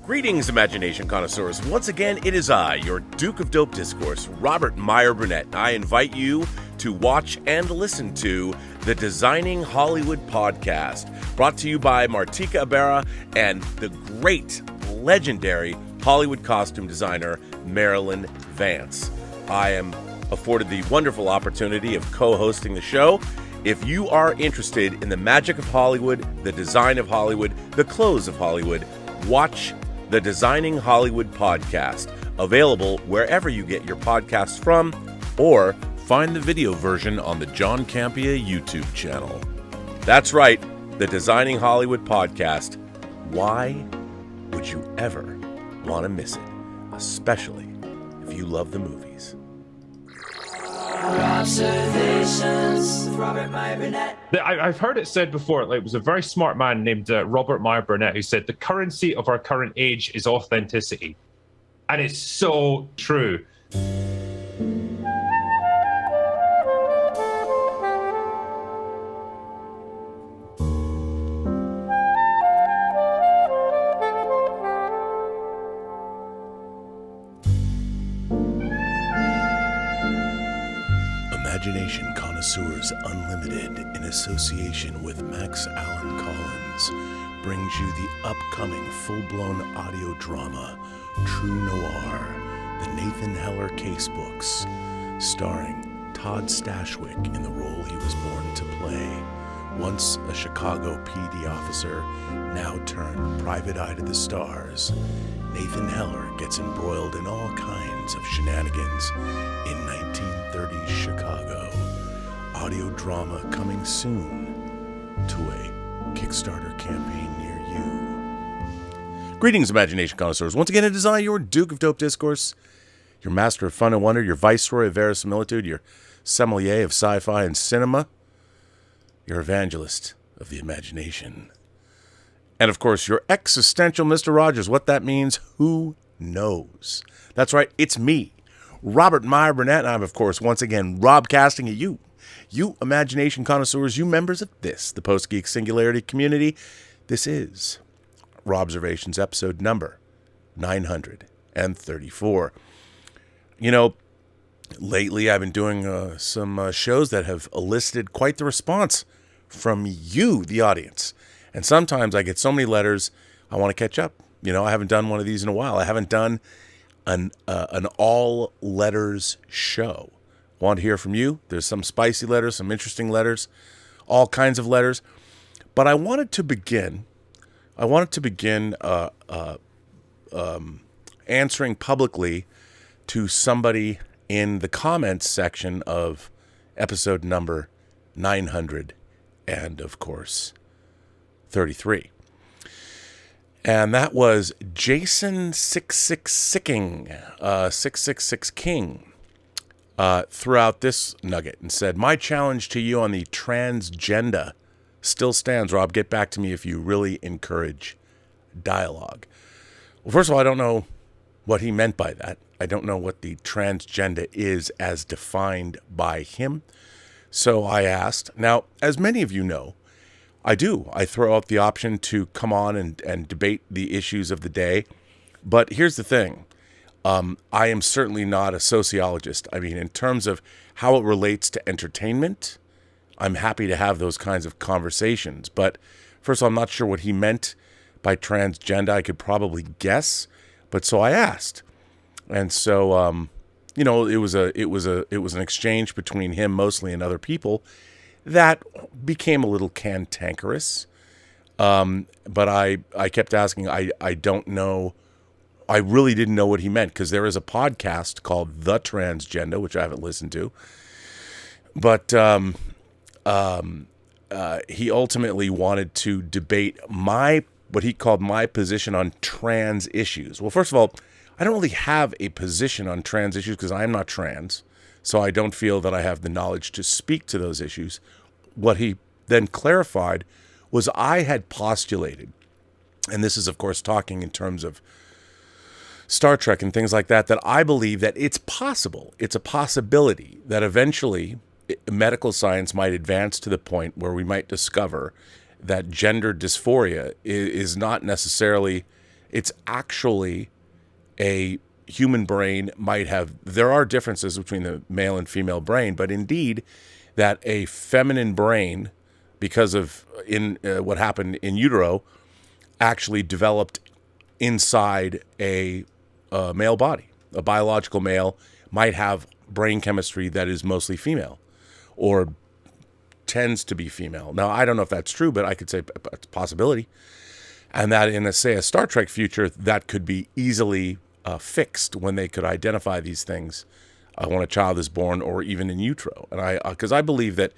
Greetings, imagination connoisseurs. Once again, it is I, your Duke of Dope Discourse, Robert Meyer Burnett. I invite you to watch and listen to the Designing Hollywood podcast, brought to you by Martika Ibarra and the great, legendary Hollywood costume designer, Marilyn Vance. I am afforded the wonderful opportunity of co-hosting the show. If you are interested in the magic of Hollywood, the design of Hollywood, the clothes of Hollywood, watch the Designing Hollywood podcast, available wherever you get your podcasts from, or find the video version on the John Campea YouTube channel. That's right, the Designing Hollywood podcast. Why would you ever want to miss it? Especially if you love the movies. Robservations with Robert Meyer Burnett. I've heard it said before, like, it was a very smart man named Robert Meyer Burnett who said the currency of our current age is authenticity. And it's so true. Imagination Connoisseurs Unlimited, in association with Max Allan Collins, brings you the upcoming full-blown audio drama, True Noir, the Nathan Heller Casebooks, starring Todd Stashwick in the role he was born to play. Once a Chicago PD officer, now turned private eye to the stars, Nathan Heller gets embroiled in all kinds of shenanigans in 1930s Chicago. Audio drama coming soon to a Kickstarter campaign near you. Greetings, imagination connoisseurs. Once again, it is I, your Duke of Dope Discourse, your master of fun and wonder, your viceroy of verisimilitude, your sommelier of sci-fi and cinema, your evangelist of the imagination. And, of course, your existential Mr. Rogers. What that means, who knows? That's right, it's me, Robert Meyer Burnett, and I'm, of course, once again, Robcasting at you. You imagination connoisseurs, you members of this, the Post-Geek Singularity community. This is Robservations, episode number 934. You know, lately I've been doing some shows that have elicited quite the response from you, the audience. And sometimes I get so many letters, I want to catch up. You know, I haven't done one of these in a while. I haven't done an all letters show. Want to hear from you? There's some spicy letters, some interesting letters, all kinds of letters. But I wanted to begin answering publicly to somebody in the comments section of episode number 900 and, of course, 33. And that was Jason 666 King throughout this nugget and said, my challenge to you on the transgender still stands, Rob. Get back to me if you really encourage dialogue. Well, first of all, I don't know what he meant by that. I don't know what the transgender is as defined by him. So I asked. Now, as many of you know, I throw out the option to come on and debate the issues of the day. But here's the thing. I am certainly not a sociologist. I mean, in terms of how it relates to entertainment, I'm happy to have those kinds of conversations. But first of all, I'm not sure what he meant by transgender. I could probably guess. But so I asked. And so, you know, it was an exchange between him mostly and other people that became a little cantankerous. But I kept asking, I don't know. I really didn't know what he meant, because there is a podcast called The Transgender, which I haven't listened to. But he ultimately wanted to debate what he called my position on trans issues. Well, first of all, I don't really have a position on trans issues because I'm not trans, so I don't feel that I have the knowledge to speak to those issues. What he then clarified was I had postulated, and this is, of course, talking in terms of Star Trek and things like that, that I believe that it's possible, it's a possibility that eventually medical science might advance to the point where we might discover that gender dysphoria is not necessarily It's actually a human brain might have, there are differences between the male and female brain, but indeed that a feminine brain, because of what happened in utero, actually developed inside a male body. A biological male might have brain chemistry that is mostly female or tends to be female. Now, I don't know if that's true, but I could say it's a possibility. And that in, a Star Trek future, that could be easily fixed when they could identify these things when a child is born or even in utero. And because I believe that,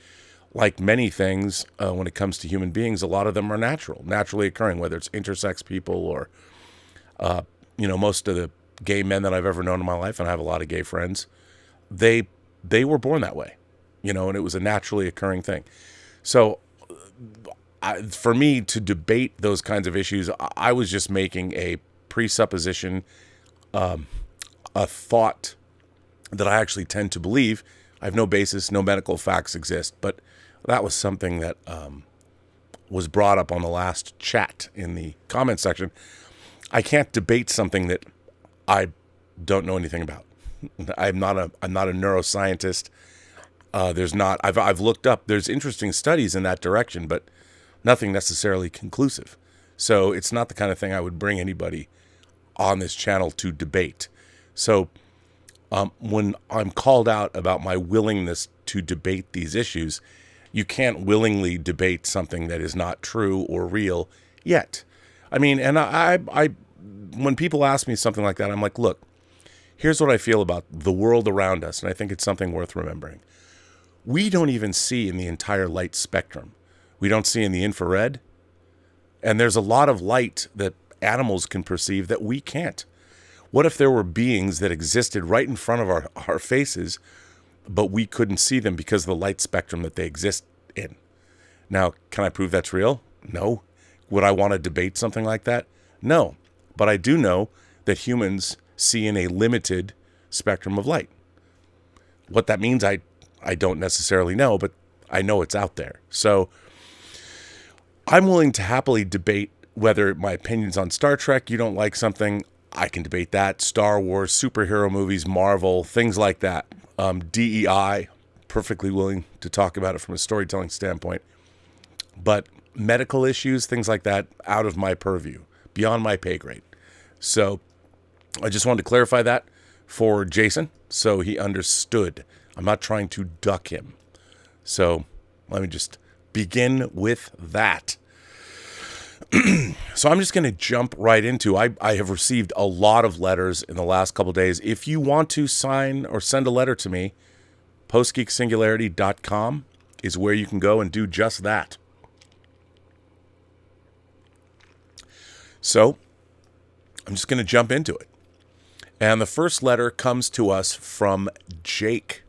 like many things, when it comes to human beings, a lot of them are naturally occurring, whether it's intersex people or, most of the gay men that I've ever known in my life, and I have a lot of gay friends, they were born that way, and it was a naturally occurring thing. So for me to debate those kinds of issues, I was just making a presupposition, a thought that I actually tend to believe. I have no basis, no medical facts exist, but that was something that was brought up on the last chat in the comment section. I can't debate something that I don't know anything about. I'm not a neuroscientist. I've looked up, there's interesting studies in that direction, but nothing necessarily conclusive. So it's not the kind of thing I would bring anybody on this channel to debate. So when I'm called out about my willingness to debate these issues, you can't willingly debate something that is not true or real yet. I mean, and I when people ask me something like that, I'm like, look, here's what I feel about the world around us, and I think it's something worth remembering. We don't even see in the entire light spectrum. We don't see in the infrared, and there's a lot of light that animals can perceive that we can't. What if there were beings that existed right in front of our faces, but we couldn't see them because of the light spectrum that they exist in? Now, can I prove that's real? No. Would I want to debate something like that? No. But I do know that humans see in a limited spectrum of light. What that means, I don't necessarily know, but I know it's out there. So I'm willing to happily debate whether my opinions on Star Trek, you don't like something, I can debate that. Star Wars, superhero movies, Marvel, things like that. DEI, perfectly willing to talk about it from a storytelling standpoint. But medical issues, things like that, out of my purview, beyond my pay grade. So I just wanted to clarify that for Jason so he understood. I'm not trying to duck him. So let me just begin with that. So I'm just going to jump right into, I have received a lot of letters in the last couple of days. If you want to sign or send a letter to me, postgeeksingularity.com is where you can go and do just that. So I'm just going to jump into it. And the first letter comes to us from Jake.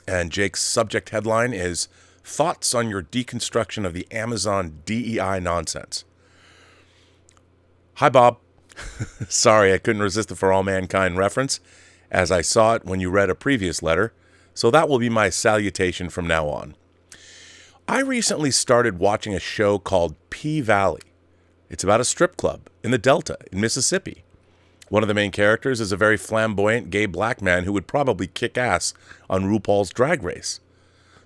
And Jake's subject headline is Thoughts on Your Deconstruction of the Amazon DEI Nonsense. Hi, Bob. Sorry, I couldn't resist the For All Mankind reference, as I saw it when you read a previous letter, so that will be my salutation from now on. I recently started watching a show called P-Valley. It's about a strip club in the Delta in Mississippi. One of the main characters is a very flamboyant gay black man who would probably kick ass on RuPaul's Drag Race.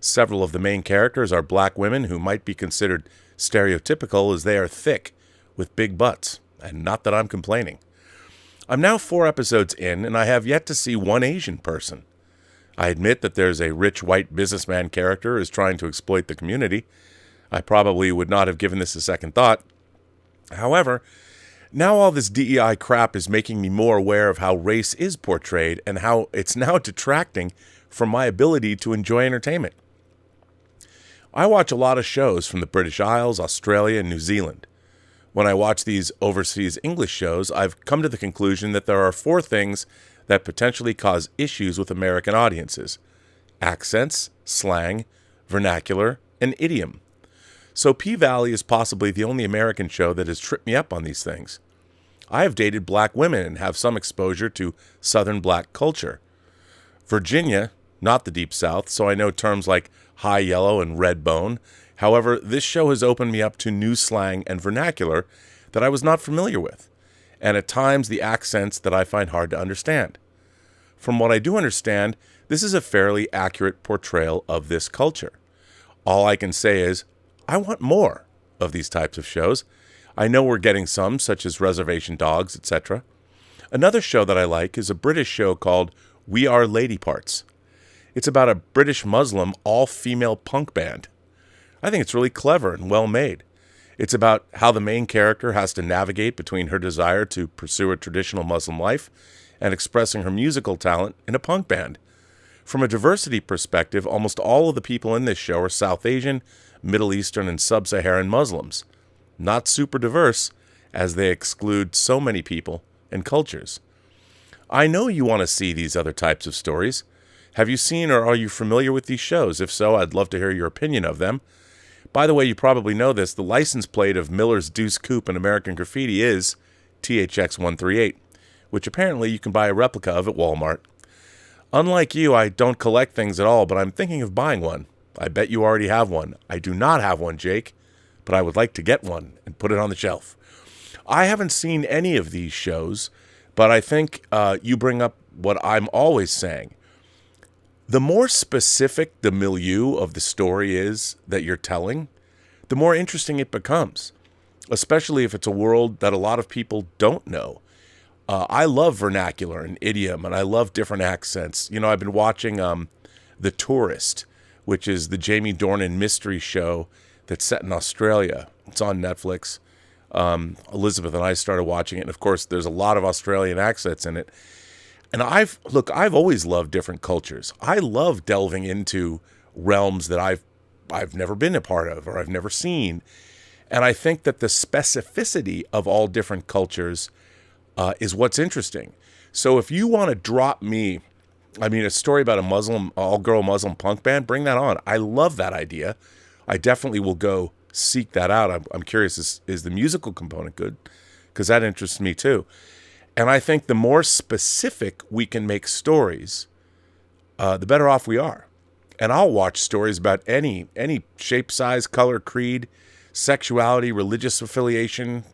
Several of the main characters are black women who might be considered stereotypical as they are thick with big butts, and not that I'm complaining. I'm now 4 episodes in, and I have yet to see one Asian person. I admit that there's a rich white businessman character who is trying to exploit the community. I probably would not have given this a second thought. However, now all this DEI crap is making me more aware of how race is portrayed and how it's now detracting from my ability to enjoy entertainment. I watch a lot of shows from the British Isles, Australia, and New Zealand. When I watch these overseas English shows, I've come to the conclusion that there are 4 things that potentially cause issues with American audiences: accents, slang, vernacular, and idiom. So P-Valley is possibly the only American show that has tripped me up on these things. I have dated black women and have some exposure to Southern black culture. Virginia, not the Deep South, so I know terms like high yellow and red bone. However, this show has opened me up to new slang and vernacular that I was not familiar with. and at times the accents that I find hard to understand. From what I do understand, this is a fairly accurate portrayal of this culture. All I can say is, I want more of these types of shows. I know we're getting some, such as Reservation Dogs, etc. Another show that I like is a British show called We Are Lady Parts. It's about a British Muslim all-female punk band. I think it's really clever and well made. It's about how the main character has to navigate between her desire to pursue a traditional Muslim life and expressing her musical talent in a punk band. From a diversity perspective, almost all of the people in this show are South Asian, Middle Eastern, and Sub-Saharan Muslims. Not super diverse, as they exclude so many people and cultures. I know you want to see these other types of stories. Have you seen or are you familiar with these shows? If so, I'd love to hear your opinion of them. By the way, you probably know this, the license plate of Miller's Deuce Coupe in American Graffiti is THX138, which apparently you can buy a replica of at Walmart. Unlike you, I don't collect things at all, but I'm thinking of buying one. I bet you already have one. I do not have one, Jake, but I would like to get one and put it on the shelf. I haven't seen any of these shows, but I think you bring up what I'm always saying. The more specific the milieu of the story is that you're telling, the more interesting it becomes, especially if it's a world that a lot of people don't know. I love vernacular and idiom, and I love different accents. You know, I've been watching The Tourist, which is the Jamie Dornan mystery show that's set in Australia. It's on Netflix. Elizabeth and I started watching it, and of course, there's a lot of Australian accents in it. And I've always loved different cultures. I love delving into realms that I've never been a part of or I've never seen. And I think that the specificity of all different cultures is what's interesting. So if you want to drop me, a story about a Muslim, all-girl Muslim punk band, bring that on. I love that idea. I definitely will go seek that out. I'm curious, is the musical component good? Because that interests me too. And I think the more specific we can make stories, the better off we are. And I'll watch stories about any shape, size, color, creed, sexuality, religious affiliation,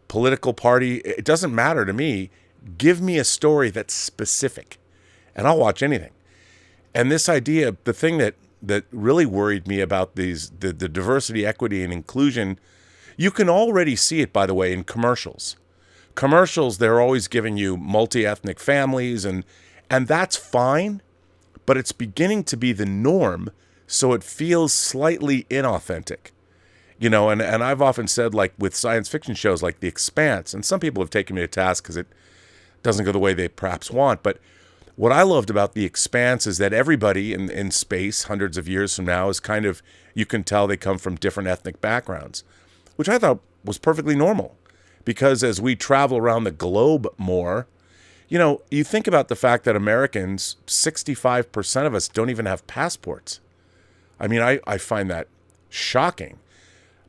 political party. It doesn't matter to me. Give me a story that's specific, and I'll watch anything. And this idea, the thing that really worried me about the diversity, equity, and inclusion, you can already see it, by the way, in commercials. Commercials, they're always giving you multi-ethnic families, and that's fine, but it's beginning to be the norm, so it feels slightly inauthentic. You know, and I've often said, like, with science fiction shows like The Expanse, and some people have taken me to task because it doesn't go the way they perhaps want, but what I loved about The Expanse is that everybody in space, hundreds of years from now, is kind of, you can tell they come from different ethnic backgrounds, which I thought was perfectly normal. Because as we travel around the globe more, you know, you think about the fact that Americans, 65% of us don't even have passports. I mean, I find that shocking.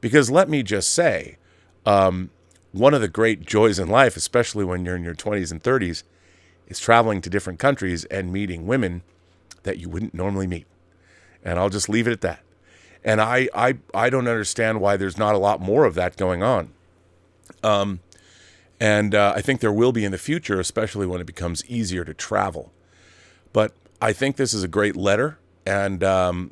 Because let me just say, one of the great joys in life, especially when you're in your 20s and 30s, is traveling to different countries and meeting women that you wouldn't normally meet. And I'll just leave it at that. And I don't understand why there's not a lot more of that going on. And I think there will be in the future, especially when it becomes easier to travel. But I think this is a great letter. And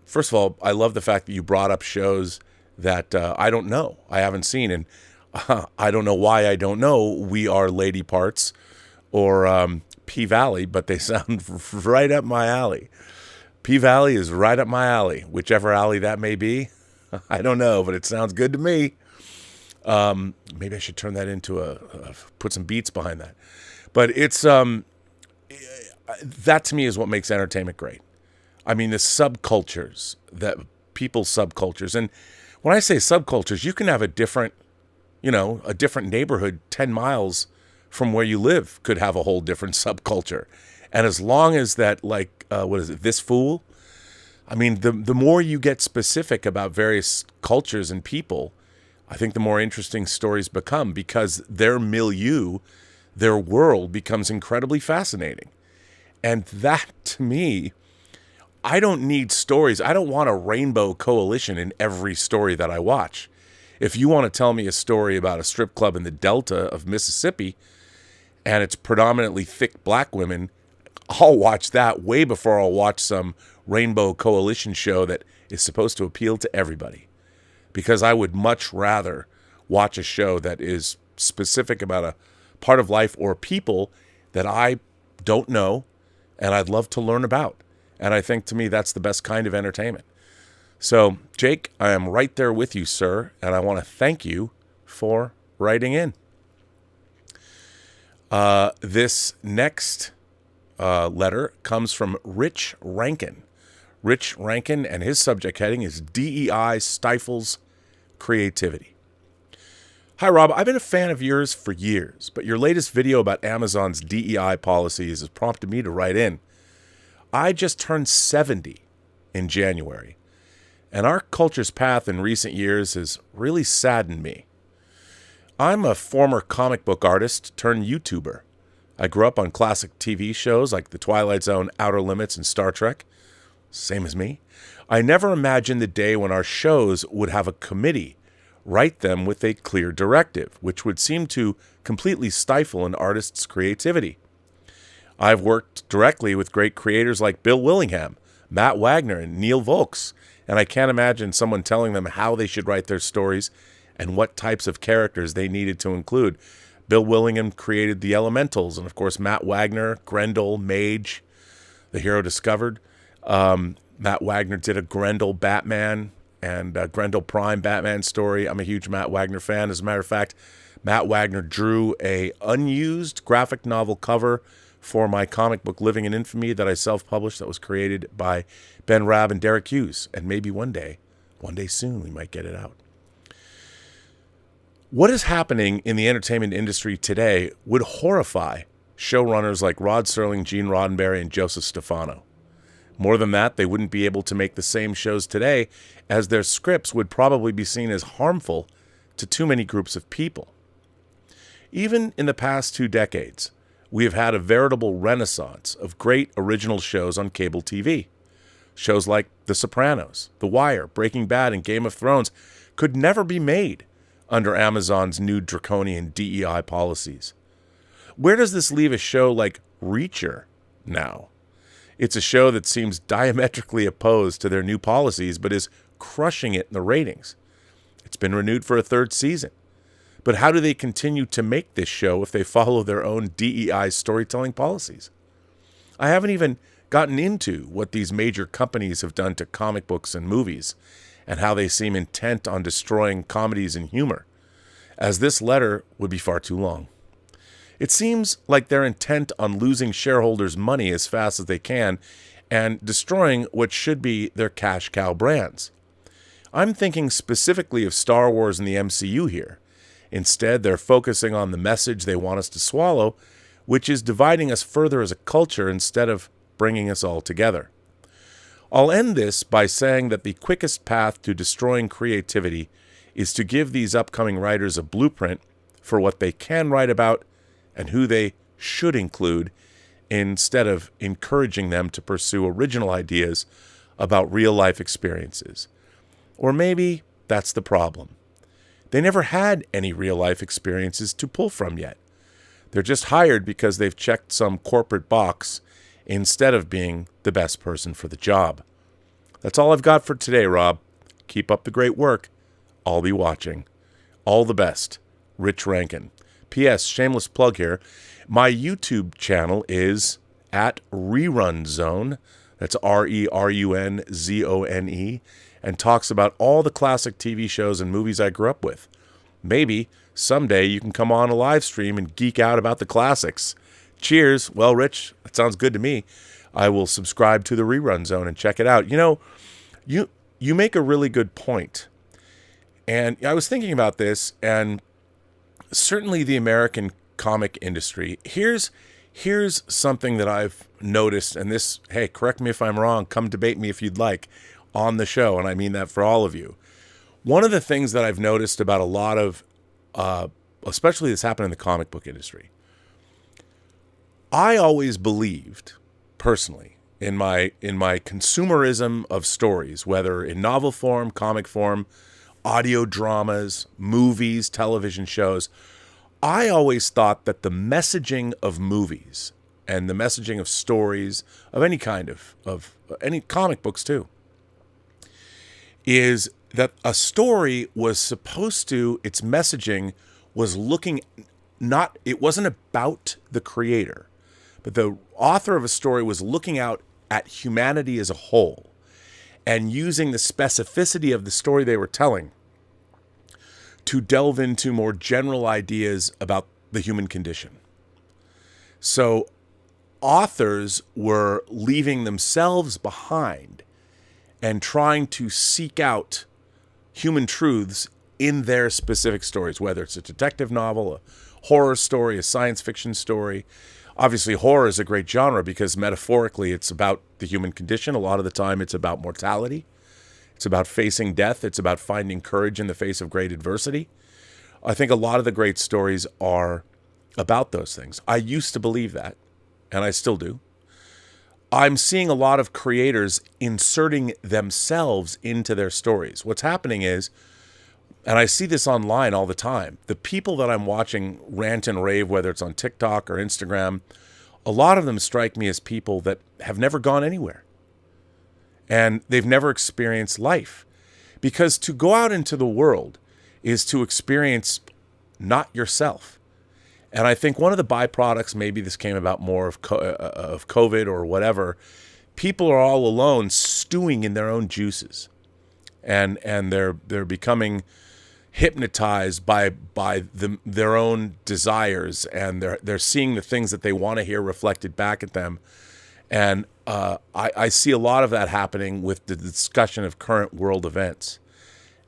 first of all, I love the fact that you brought up shows that I don't know, I haven't seen. And I don't know why I don't know We Are Lady Parts or P-Valley, but they sound right up my alley. P-Valley is right up my alley, whichever alley that may be. I don't know, but it sounds good to me. Maybe I should turn that into put some beats behind that. But it's, that to me is what makes entertainment great. I mean, the subcultures, people's subcultures. And when I say subcultures, you can have a different neighborhood 10 miles from where you live could have a whole different subculture. And as long as that, like, This Fool? I mean, the more you get specific about various cultures and people, I think the more interesting stories become because their milieu, their world becomes incredibly fascinating. And that, to me, I don't need stories. I don't want a rainbow coalition in every story that I watch. If you want to tell me a story about a strip club in the Delta of Mississippi and it's predominantly thick black women, I'll watch that way before I'll watch some Rainbow Coalition show that is supposed to appeal to everybody. Because I would much rather watch a show that is specific about a part of life or people that I don't know and I'd love to learn about. And I think, to me, that's the best kind of entertainment. So, Jake, I am right there with you, sir, and I want to thank you for writing in. This next letter comes from Rich Rankin. Rich Rankin, and his subject heading is DEI Stifles Creativity. Hi, Rob. I've been a fan of yours for years, but your latest video about Amazon's DEI policies has prompted me to write in. I just turned 70 in January, and our culture's path in recent years has really saddened me. I'm a former comic book artist turned YouTuber. I grew up on classic TV shows like The Twilight Zone, Outer Limits, and Star Trek. Same as me. I never imagined the day when our shows would have a committee write them with a clear directive, which would seem to completely stifle an artist's creativity. I've worked directly with great creators like Bill Willingham, Matt Wagner, and Neil Volks, and I can't imagine someone telling them how they should write their stories and what types of characters they needed to include. Bill Willingham created the Elementals, and of course Matt Wagner, Grendel, Mage, the Hero Discovered. Matt Wagner did a Grendel Batman and Grendel Prime Batman story. I'm a huge Matt Wagner fan. As a matter of fact, Matt Wagner drew a unused graphic novel cover for my comic book Living in Infamy that I self-published that was created by Ben Rabb and Derek Hughes. And maybe one day soon, we might get it out. What is happening in the entertainment industry today would horrify showrunners like Rod Serling, Gene Roddenberry, and Joseph Stefano. More than that, they wouldn't be able to make the same shows today, as their scripts would probably be seen as harmful to too many groups of people. Even in the past 2 decades, we have had a veritable renaissance of great original shows on cable TV. Shows like The Sopranos, The Wire, Breaking Bad, and Game of Thrones could never be made under Amazon's new draconian DEI policies. Where does this leave a show like Reacher now? It's a show that seems diametrically opposed to their new policies, but is crushing it in the ratings. It's been renewed for a 3rd season. But how do they continue to make this show if they follow their own DEI storytelling policies? I haven't even gotten into what these major companies have done to comic books and movies, and how they seem intent on destroying comedies and humor, as this letter would be far too long. It seems like they're intent on losing shareholders' money as fast as they can and destroying what should be their cash cow brands. I'm thinking specifically of Star Wars and the MCU here. Instead, they're focusing on the message they want us to swallow, which is dividing us further as a culture instead of bringing us all together. I'll end this by saying that the quickest path to destroying creativity is to give these upcoming writers a blueprint for what they can write about and who they should include, instead of encouraging them to pursue original ideas about real-life experiences. Or maybe that's the problem. They never had any real-life experiences to pull from yet. They're just hired because they've checked some corporate box instead of being the best person for the job. That's all I've got for today, Rob. Keep up the great work. I'll be watching. All the best. Rich Rankin. P.S. Shameless plug here. My YouTube channel is at Rerun Zone. That's RERUNZONE. And talks about all the classic TV shows and movies I grew up with. Maybe someday you can come on a live stream and geek out about the classics. Cheers. Well, Rich, that sounds good to me. I will subscribe to the Rerun Zone and check it out. You know, you make a really good point. And I was thinking about this, and certainly the American comic industry. Here's something that I've noticed, and this, hey, correct me if I'm wrong, come debate me if you'd like on the show, and I mean that for all of you. One of the things that I've noticed about a lot of, especially this happened in the comic book industry, I always believed, personally, in my consumerism of stories, whether in novel form, comic form, audio dramas, movies, television shows, I always thought that the messaging of movies and the messaging of stories of any kind of any comic books too, is that a story was supposed to, its messaging was looking not, it wasn't about the creator, but the author of a story was looking out at humanity as a whole and using the specificity of the story they were telling to delve into more general ideas about the human condition. So authors were leaving themselves behind and trying to seek out human truths in their specific stories, whether it's a detective novel, a horror story, a science fiction story. Obviously, horror is a great genre because metaphorically it's about the human condition. A lot of the time it's about mortality. It's about facing death. It's about finding courage in the face of great adversity. I think a lot of the great stories are about those things. I used to believe that, and I still do. I'm seeing a lot of creators inserting themselves into their stories. What's happening is, and I see this online all the time, the people that I'm watching rant and rave, whether it's on TikTok or Instagram, a lot of them strike me as people that have never gone anywhere. And they've never experienced life. Because to go out into the world is to experience not yourself. And I think one of the byproducts, maybe this came about more of COVID or whatever, people are all alone stewing in their own juices. And they're becoming hypnotized by their own desires, and they're seeing the things that they want to hear reflected back at them. And I see a lot of that happening with the discussion of current world events.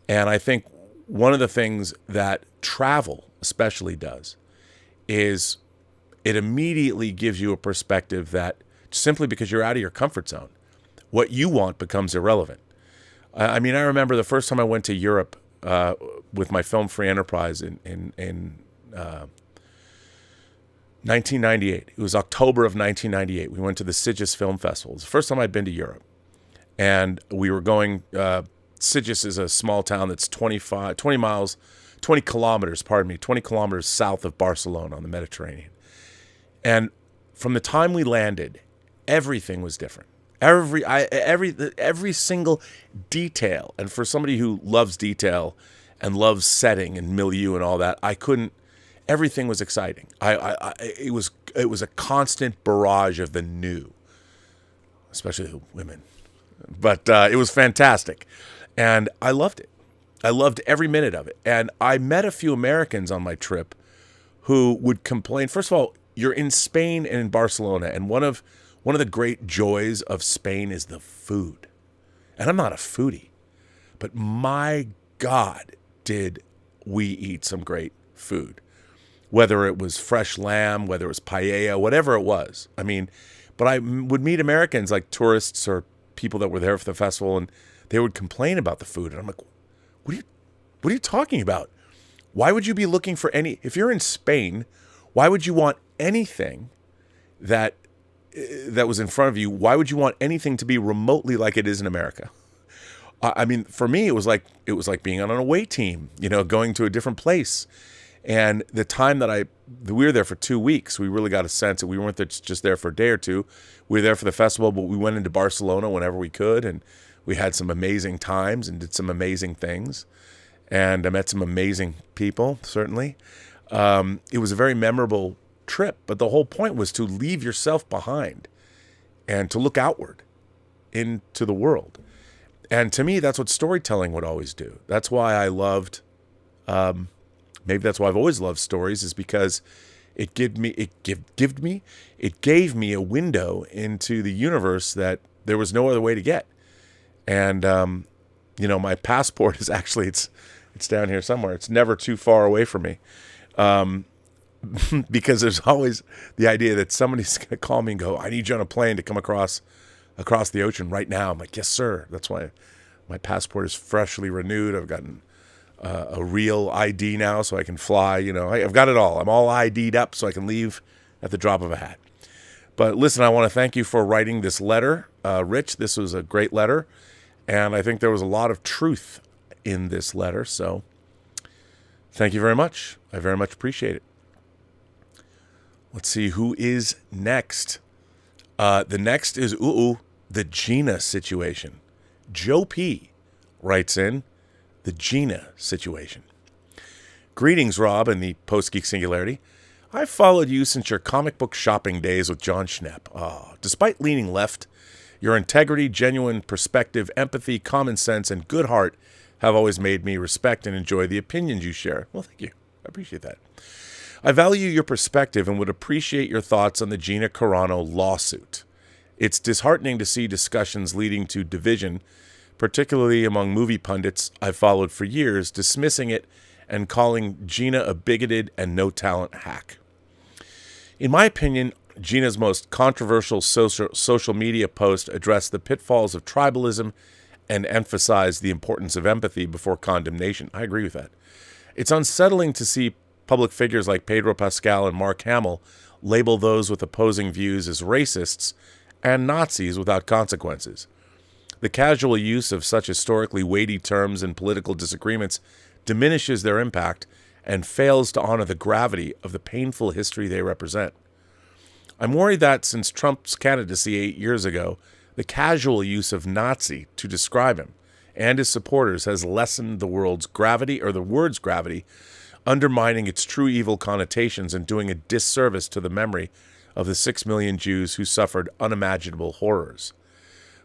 And I think one of the things that travel especially does is it immediately gives you a perspective that simply because you're out of your comfort zone, what you want becomes irrelevant. I mean, I remember the first time I went to Europe with my film Free Enterprise in 1998. It was October of 1998. We went to the Sitges Film Festival. It was the first time I'd been to Europe. And we were going, Sitges is a small town that's 20 kilometers south of Barcelona on the Mediterranean. And from the time we landed, everything was different. Every single detail. And for somebody who loves detail and loves setting and milieu and all that, everything was exciting. It was a constant barrage of the new, especially the women. But it was fantastic. And I loved it. I loved every minute of it. And I met a few Americans on my trip who would complain. First of all, you're in Spain and in Barcelona, and one of the great joys of Spain is the food. And I'm not a foodie, but my God, did we eat some great food. Whether it was fresh lamb, whether it was paella, whatever it was. I mean, but I would meet Americans like tourists or people that were there for the festival, and they would complain about the food. And I'm like, what are you talking about? Why would you be looking for if you're in Spain, why would you want anything that was in front of you? Why would you want anything to be remotely like it is in America? I mean, for me, it was like being on an away team, going to a different place. And the time that we were there for 2 weeks, we really got a sense that we weren't just there for a day or two. We were there for the festival, but we went into Barcelona whenever we could, and we had some amazing times and did some amazing things. And I met some amazing people, certainly. It was a very memorable trip, but the whole point was to leave yourself behind and to look outward into the world. And to me, that's what storytelling would always do. That's why I loved, maybe that's why I've always loved stories, is because it gave me a window into the universe that there was no other way to get. And, my passport is actually, it's down here somewhere. It's never too far away from me. Because there's always the idea that somebody's going to call me and go, I need you on a plane to come across the ocean right now. I'm like, yes, sir. That's why my passport is freshly renewed. I've gotten a real ID now so I can fly. I've got it all. I'm all ID'd up so I can leave at the drop of a hat. But listen, I want to thank you for writing this letter. Rich, this was a great letter. And I think there was a lot of truth in this letter. So thank you very much. I very much appreciate it. Let's see who is next. The next is, the Gina situation. Joe P. writes in, the Gina situation. Greetings, Rob, and the Post-Geek Singularity. I've followed you since your comic book shopping days with John Schnepp. Despite leaning left, your integrity, genuine perspective, empathy, common sense, and good heart have always made me respect and enjoy the opinions you share. Well, thank you. I appreciate that. I value your perspective and would appreciate your thoughts on the Gina Carano lawsuit. It's disheartening to see discussions leading to division, particularly among movie pundits I've followed for years, dismissing it and calling Gina a bigoted and no-talent hack. In my opinion, Gina's most controversial social media post addressed the pitfalls of tribalism and emphasized the importance of empathy before condemnation. I agree with that. It's unsettling to see public figures like Pedro Pascal and Mark Hamill label those with opposing views as racists and Nazis without consequences. The casual use of such historically weighty terms in political disagreements diminishes their impact and fails to honor the gravity of the painful history they represent. I'm worried that since Trump's candidacy 8 years ago, the casual use of Nazi to describe him and his supporters has lessened the word's gravity, undermining its true evil connotations and doing a disservice to the memory of the 6 million Jews who suffered unimaginable horrors.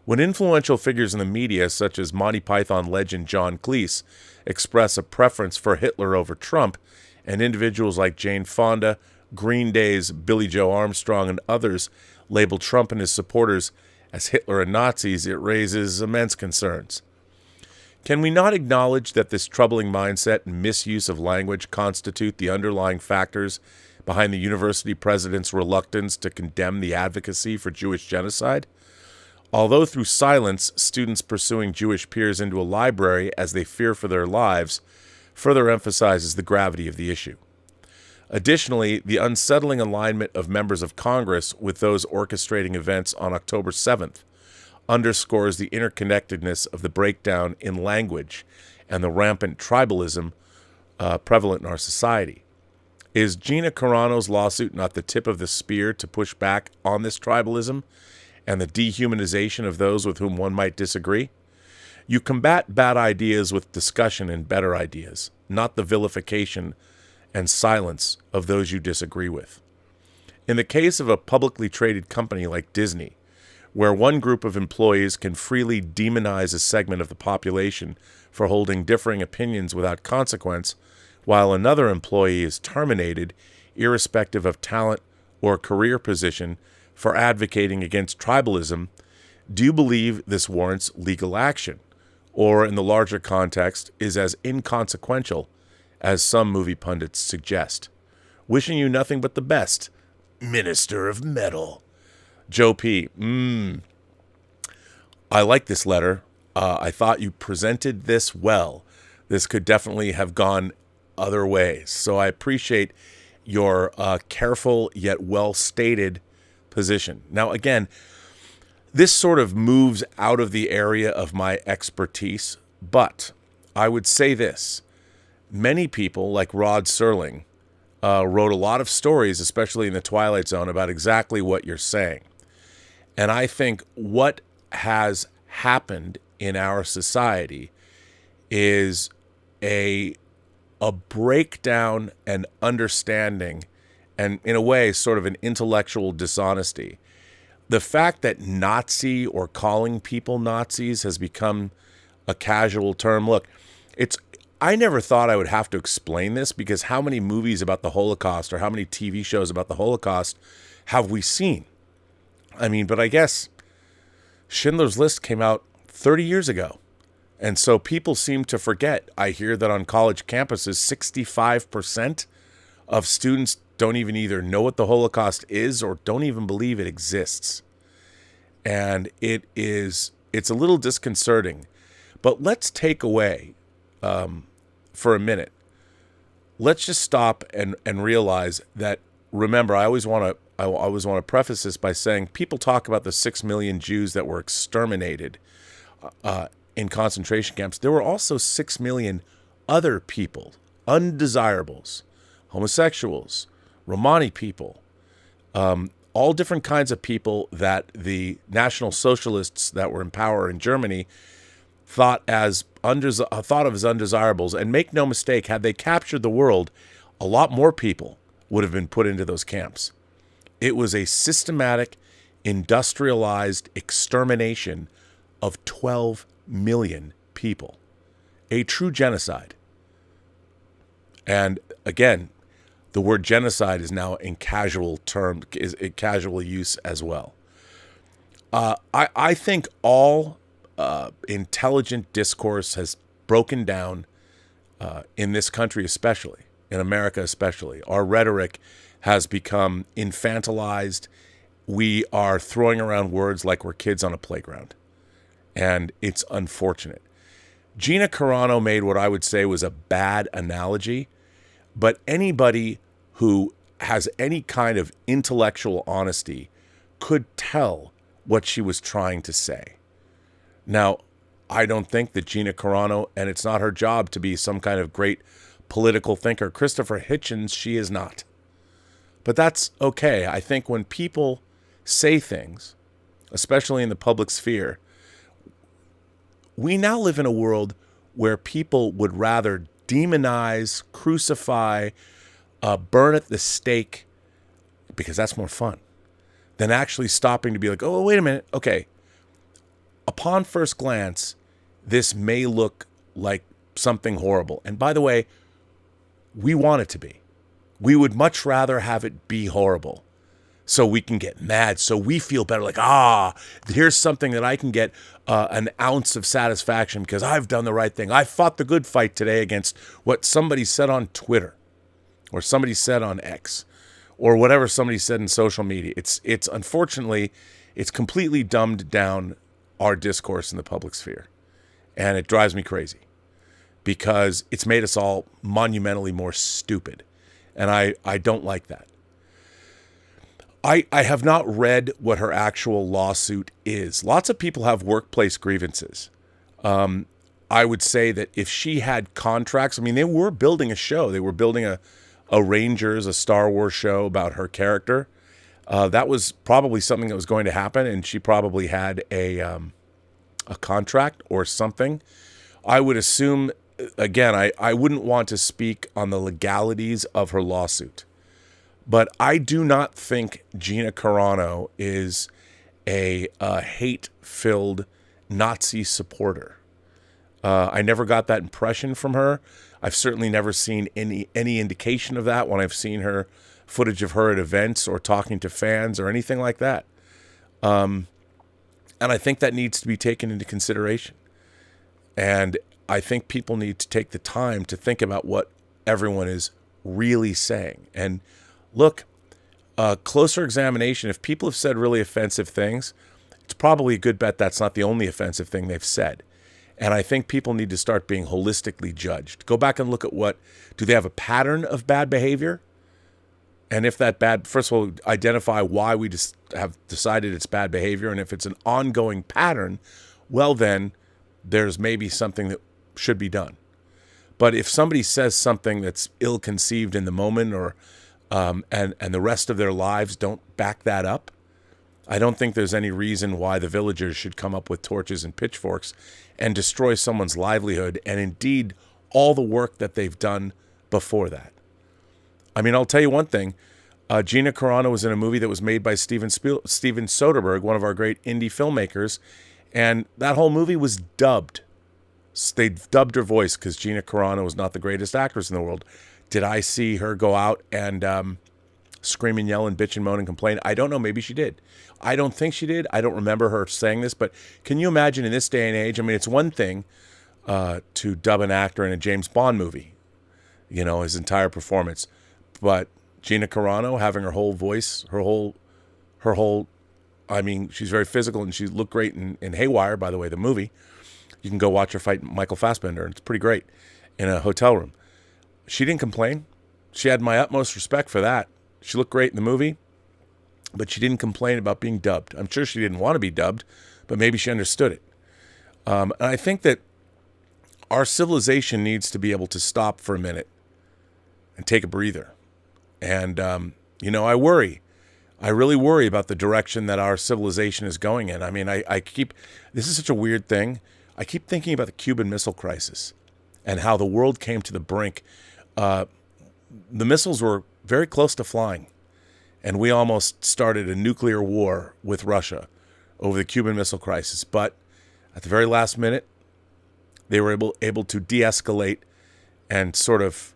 When influential figures in the media, such as Monty Python legend John Cleese, express a preference for Hitler over Trump, and individuals like Jane Fonda, Green Day's Billy Joe Armstrong, and others label Trump and his supporters as Hitler and Nazis, it raises immense concerns. Can we not acknowledge that this troubling mindset and misuse of language constitute the underlying factors behind the university president's reluctance to condemn the advocacy for Jewish genocide? Although through silence, students pursuing Jewish peers into a library as they fear for their lives further emphasizes the gravity of the issue. Additionally, the unsettling alignment of members of Congress with those orchestrating events on October 7th underscores the interconnectedness of the breakdown in language and the rampant tribalism prevalent in our society. Is Gina Carano's lawsuit not the tip of the spear to push back on this tribalism and the dehumanization of those with whom one might disagree? You combat bad ideas with discussion and better ideas, not the vilification and silence of those you disagree with. In the case of a publicly traded company like Disney, where one group of employees can freely demonize a segment of the population for holding differing opinions without consequence, while another employee is terminated, irrespective of talent or career position, for advocating against tribalism, do you believe this warrants legal action, or in the larger context is as inconsequential as some movie pundits suggest? Wishing you nothing but the best, Minister of Metal. Joe P. I like this letter. I thought you presented this well. This could definitely have gone other ways. So I appreciate your careful yet well-stated position. Now, again, this sort of moves out of the area of my expertise, but I would say this. Many people, like Rod Serling, wrote a lot of stories, especially in the Twilight Zone, about exactly what you're saying. And I think what has happened in our society is a breakdown and understanding, and in a way, sort of an intellectual dishonesty. The fact that Nazi or calling people Nazis has become a casual term. Look, I never thought I would have to explain this, because how many movies about the Holocaust or how many TV shows about the Holocaust have we seen? I mean, but I guess Schindler's List came out 30 years ago. And so people seem to forget. I hear that on college campuses, 65% of students don't even either know what the Holocaust is or don't even believe it exists. And it's a little disconcerting. But let's take away, for a minute, let's just stop and realize that, remember, I always want to preface this by saying people talk about the 6 million Jews that were exterminated. in concentration camps, there were also 6 million other people, undesirables, homosexuals, Romani people, all different kinds of people that the National Socialists that were in power in Germany thought of as undesirables. And make no mistake, had they captured the world, a lot more people would have been put into those camps. It was a systematic, industrialized extermination of 12 million people. A true genocide. And again, the word genocide is now in casual use as well. I think all intelligent discourse has broken down in this country, especially in America, especially. Our rhetoric has become infantilized. We are throwing around words like we're kids on a playground, and it's unfortunate. Gina Carano made what I would say was a bad analogy, but anybody who has any kind of intellectual honesty could tell what she was trying to say. Now, I don't think that Gina Carano, and it's not her job to be some kind of great political thinker. Christopher Hitchens, she is not. But that's okay. I think when people say things, especially in the public sphere, we now live in a world where people would rather demonize, crucify, burn at the stake, because that's more fun, than actually stopping to be like, oh, wait a minute. Okay. Upon first glance, this may look like something horrible. And by the way, we want it to be. We would much rather have it be horrible so we can get mad, so we feel better, like, here's something that I can get an ounce of satisfaction because I've done the right thing. I fought the good fight today against what somebody said on Twitter or somebody said on X or whatever somebody said in social media. It's unfortunately, it's completely dumbed down our discourse in the public sphere. And it drives me crazy because it's made us all monumentally more stupid. And I don't like that. I have not read what her actual lawsuit is. Lots of people have workplace grievances. I would say that if she had contracts, I mean, they were building a show. They were building a Rangers, a Star Wars show about her character. That was probably something that was going to happen, and she probably had a contract or something. I would assume, again, I wouldn't want to speak on the legalities of her lawsuit, but I do not think Gina Carano is a hate-filled Nazi supporter. I never got that impression from her. I've certainly never seen any indication of that when I've seen her footage of her at events or talking to fans or anything like that. And I think that needs to be taken into consideration. And I think people need to take the time to think about what everyone is really saying. And look, closer examination, if people have said really offensive things, it's probably a good bet that's not the only offensive thing they've said. And I think people need to start being holistically judged. Go back and look at do they have a pattern of bad behavior? And if that first of all, identify why we just have decided it's bad behavior. And if it's an ongoing pattern, well, then there's maybe something that should be done. But if somebody says something that's ill-conceived in the moment or and the rest of their lives don't back that up, I don't think there's any reason why the villagers should come up with torches and pitchforks and destroy someone's livelihood and indeed all the work that they've done before that. I mean, I'll tell you one thing. Gina Carano was in a movie that was made by Steven Soderbergh, one of our great indie filmmakers, and that whole movie was dubbed. They dubbed her voice because Gina Carano was not the greatest actress in the world. Did I see her go out and scream and yell and bitch and moan and complain? I don't know. Maybe she did. I don't think she did. I don't remember her saying this, but can you imagine in this day and age? I mean, it's one thing to dub an actor in a James Bond movie, his entire performance. But Gina Carano having her whole voice, her whole, I mean, she's very physical and she looked great in Haywire, by the way, the movie. You can go watch her fight Michael Fassbender, and it's pretty great in a hotel room. She didn't complain. She had my utmost respect for that. She looked great in the movie, but she didn't complain about being dubbed. I'm sure she didn't want to be dubbed, but maybe she understood it. And I think that our civilization needs to be able to stop for a minute and take a breather. And, I worry. I really worry about the direction that our civilization is going in. I mean, this is such a weird thing. I keep thinking about the Cuban Missile Crisis and how the world came to the brink. The missiles were very close to flying, and we almost started a nuclear war with Russia over the Cuban Missile Crisis. But at the very last minute, they were able to de-escalate and sort of,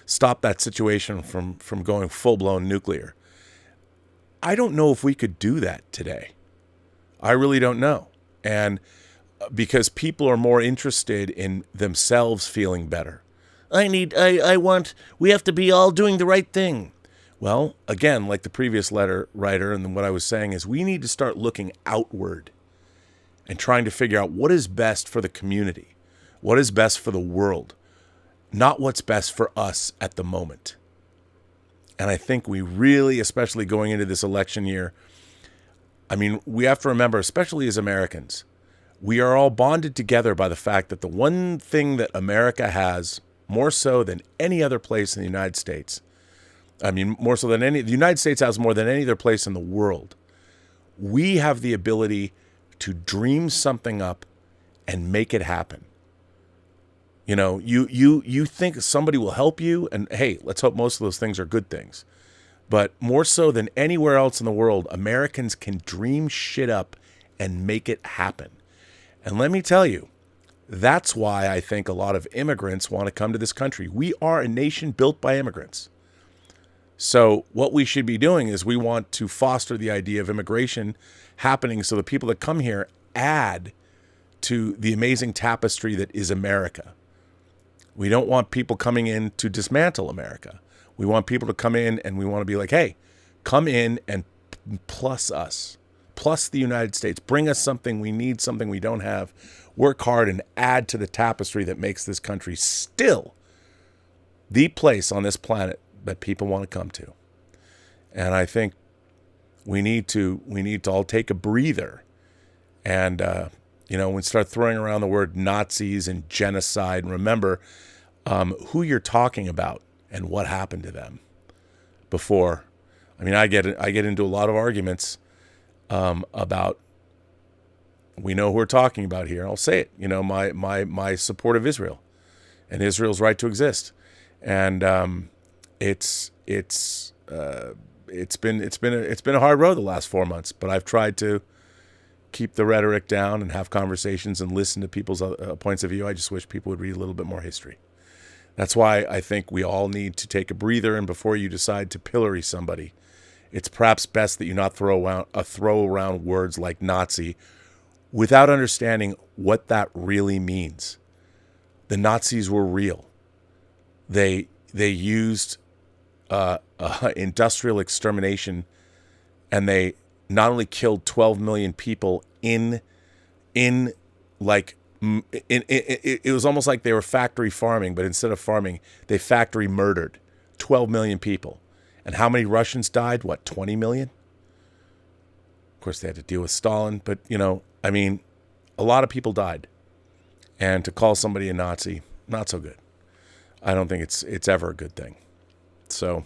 stop that situation from going full-blown nuclear. I don't know if we could do that today. I really don't know. And because people are more interested in themselves feeling better. We have to be all doing the right thing. Well, again, like the previous letter writer, and what I was saying is we need to start looking outward and trying to figure out what is best for the community, what is best for the world, not what's best for us at the moment. And I think we really, especially going into this election year, we have to remember, especially as Americans, we are all bonded together by the fact that the one thing that America has, more so than any other place in the United States, more so than the United States has more than any other place in the world, we have the ability to dream something up and make it happen. You think somebody will help you, and hey, let's hope most of those things are good things. But more so than anywhere else in the world, Americans can dream shit up and make it happen. And let me tell you, that's why I think a lot of immigrants want to come to this country. We are a nation built by immigrants. So what we should be doing is we want to foster the idea of immigration happening so the people that come here add to the amazing tapestry that is America. We don't want people coming in to dismantle America. We want people to come in and we want to be like, hey, come in and plus us, plus the United States. Bring us something we need, something we don't have. Work hard and add to the tapestry that makes this country still the place on this planet that people want to come to. And I think we need to all take a breather and, when start throwing around the word Nazis and genocide, and remember who you're talking about and what happened to them before. I get into a lot of arguments about, we know who we're talking about here. I'll say it, my support of Israel and Israel's right to exist. And it's been a hard road the last 4 months, but I've tried to keep the rhetoric down and have conversations and listen to people's points of view. I just wish people would read a little bit more history. That's why I think we all need to take a breather, and before you decide to pillory somebody, it's perhaps best that you not throw around words like Nazi without understanding what that really means. The Nazis were real. They used industrial extermination, and they not only killed 12 million people it was almost like they were factory farming, but instead of farming, they factory murdered 12 million people. And how many Russians died? 20 million? Of course, they had to deal with Stalin, but, a lot of people died. And to call somebody a Nazi, not so good. I don't think it's ever a good thing. So,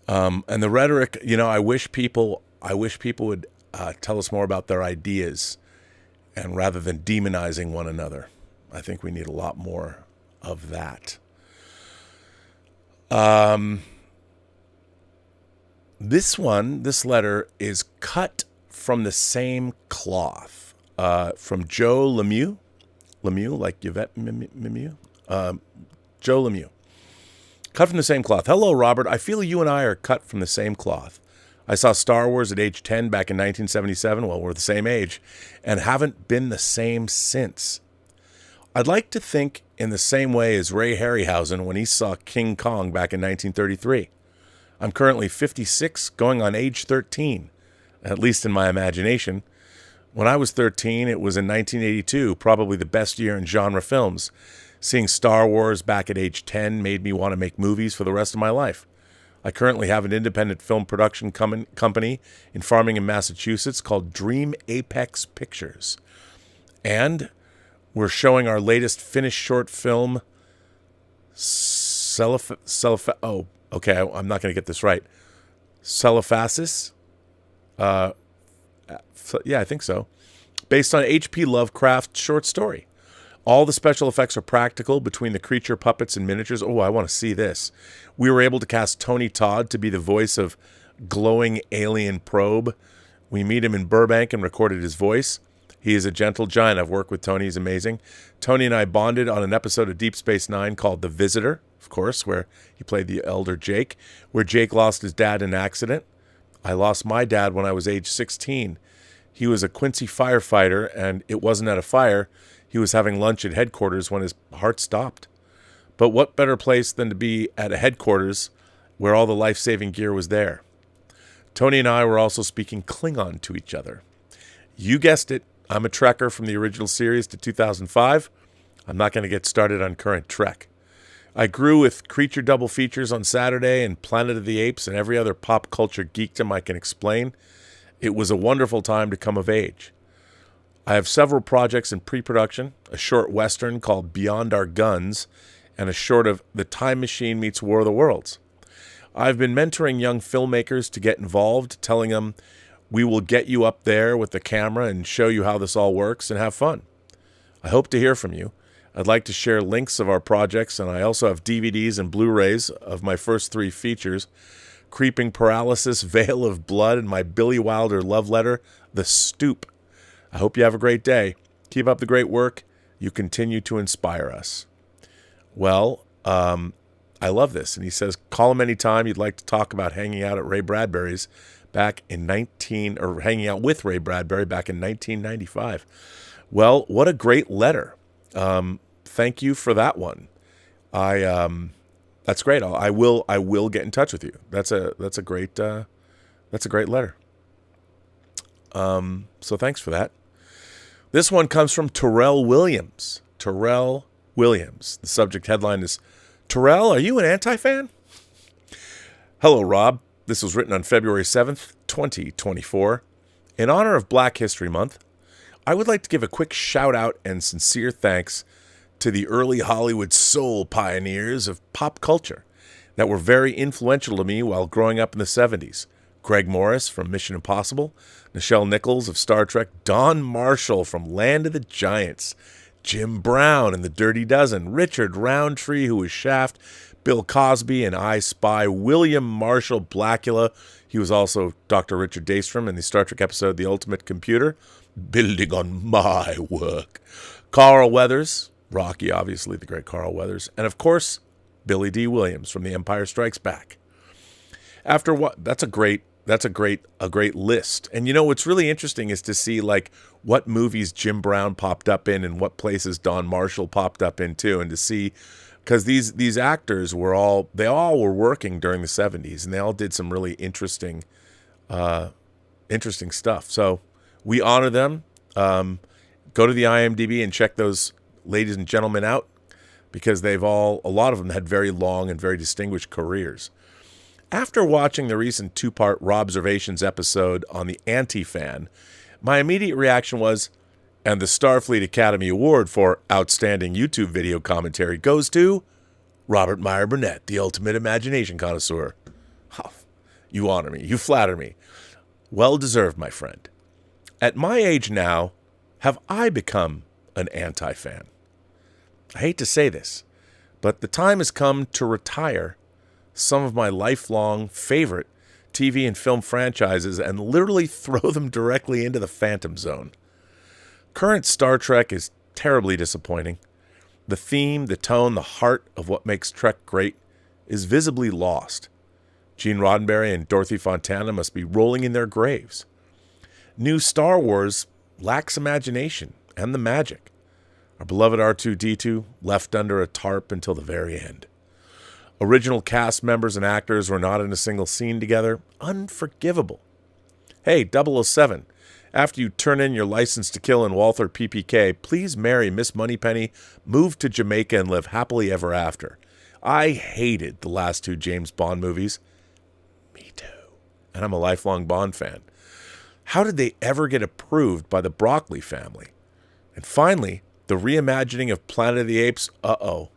and the rhetoric, I wish people would tell us more about their ideas, and rather than demonizing one another. I think we need a lot more of that. This letter is cut from the same cloth, from Joe Lemieux, like Yvette Lemieux, Joe Lemieux. Cut from the same cloth. Hello, Robert. I feel you and I are cut from the same cloth. I saw Star Wars at age 10 back in 1977. Well, we're the same age, and haven't been the same since. I'd like to think in the same way as Ray Harryhausen when he saw King Kong back in 1933. I'm currently 56, going on age 13, at least in my imagination. When I was 13, it was in 1982, probably the best year in genre films. Seeing Star Wars back at age 10 made me want to make movies for the rest of my life. I currently have an independent film production company in Farmington, Massachusetts called Dream Apex Pictures. And we're showing our latest finished short film, I'm not going to get this right. Celophasis? Yeah, I think so. Based on H.P. Lovecraft's short story. All the special effects are practical between the creature puppets and miniatures. Oh, I want to see this. We were able to cast Tony Todd to be the voice of glowing alien probe. We meet him in Burbank and recorded his voice. He is a gentle giant. I've worked with Tony. He's amazing. Tony and I bonded on an episode of Deep Space Nine called The Visitor, of course, where he played the elder Jake, where Jake lost his dad in an accident. I lost my dad when I was age 16. He was a Quincy firefighter, and it wasn't at a fire. He was having lunch at headquarters when his heart stopped. But what better place than to be at a headquarters where all the life-saving gear was there? Tony and I were also speaking Klingon to each other. You guessed it. I'm a Trekker from the original series to 2005. I'm not going to get started on current Trek. I grew with Creature double features on Saturday and Planet of the Apes and every other pop culture geekdom I can explain. It was a wonderful time to come of age. I have several projects in pre-production, a short Western called Beyond Our Guns, and a short of The Time Machine Meets War of the Worlds. I've been mentoring young filmmakers to get involved, telling them, we will get you up there with the camera and show you how this all works and have fun. I hope to hear from you. I'd like to share links of our projects, and I also have DVDs and Blu-rays of my first 3 features, Creeping Paralysis, Veil of Blood, and my Billy Wilder love letter, The Stoop. I hope you have a great day. Keep up the great work. You continue to inspire us. Well, I love this. And he says, call him anytime you'd like to talk about hanging out at Ray Bradbury's hanging out with Ray Bradbury back in 1995. Well, what a great letter. Thank you for that one. That's great. I will get in touch with you. That's a great letter. So thanks for that. This one comes from Terrell Williams. Terrell Williams. The subject headline is, Terrell, are you an anti-fan? Hello, Rob. This was written on February 7th, 2024. In honor of Black History Month, I would like to give a quick shout out and sincere thanks to the early Hollywood soul pioneers of pop culture that were very influential to me while growing up in the 70s. Greg Morris from Mission Impossible, Nichelle Nichols of Star Trek, Don Marshall from Land of the Giants, Jim Brown in The Dirty Dozen, Richard Roundtree, who was Shaft, Bill Cosby in I Spy, William Marshall Blackula. He was also Dr. Richard Daystrom in the Star Trek episode The Ultimate Computer, building on my work. Carl Weathers, Rocky, obviously, the great Carl Weathers, and of course, Billy D. Williams from The Empire Strikes Back. After what? That's a great list. And you know what's really interesting is to see like what movies Jim Brown popped up in and what places Don Marshall popped up in too, and to see, because these actors were all working during the 70s, and they all did some really interesting stuff. So we honor them. Go to the IMDb and check those ladies and gentlemen out, because a lot of them had very long and very distinguished careers. After watching the recent 2-part Robservations episode on the Anti-Fan, my immediate reaction was, and the Starfleet Academy Award for Outstanding YouTube Video Commentary goes to Robert Meyer Burnett, the ultimate imagination connoisseur. Oh, you honor me. You flatter me. Well deserved, my friend. At my age now, have I become an anti-fan? I hate to say this, but the time has come to retire some of my lifelong favorite TV and film franchises and literally throw them directly into the Phantom Zone. Current Star Trek is terribly disappointing. The theme, the tone, the heart of what makes Trek great is visibly lost. Gene Roddenberry and Dorothy Fontana must be rolling in their graves. New Star Wars lacks imagination and the magic. Our beloved R2-D2 left under a tarp until the very end. Original cast members and actors were not in a single scene together. Unforgivable. Hey, 007, after you turn in your license to kill in Walther PPK, please marry Miss Moneypenny, move to Jamaica, and live happily ever after. I hated the last 2 James Bond movies. Me too. And I'm a lifelong Bond fan. How did they ever get approved by the Broccoli family? And finally, the reimagining of Planet of the Apes. Uh-oh.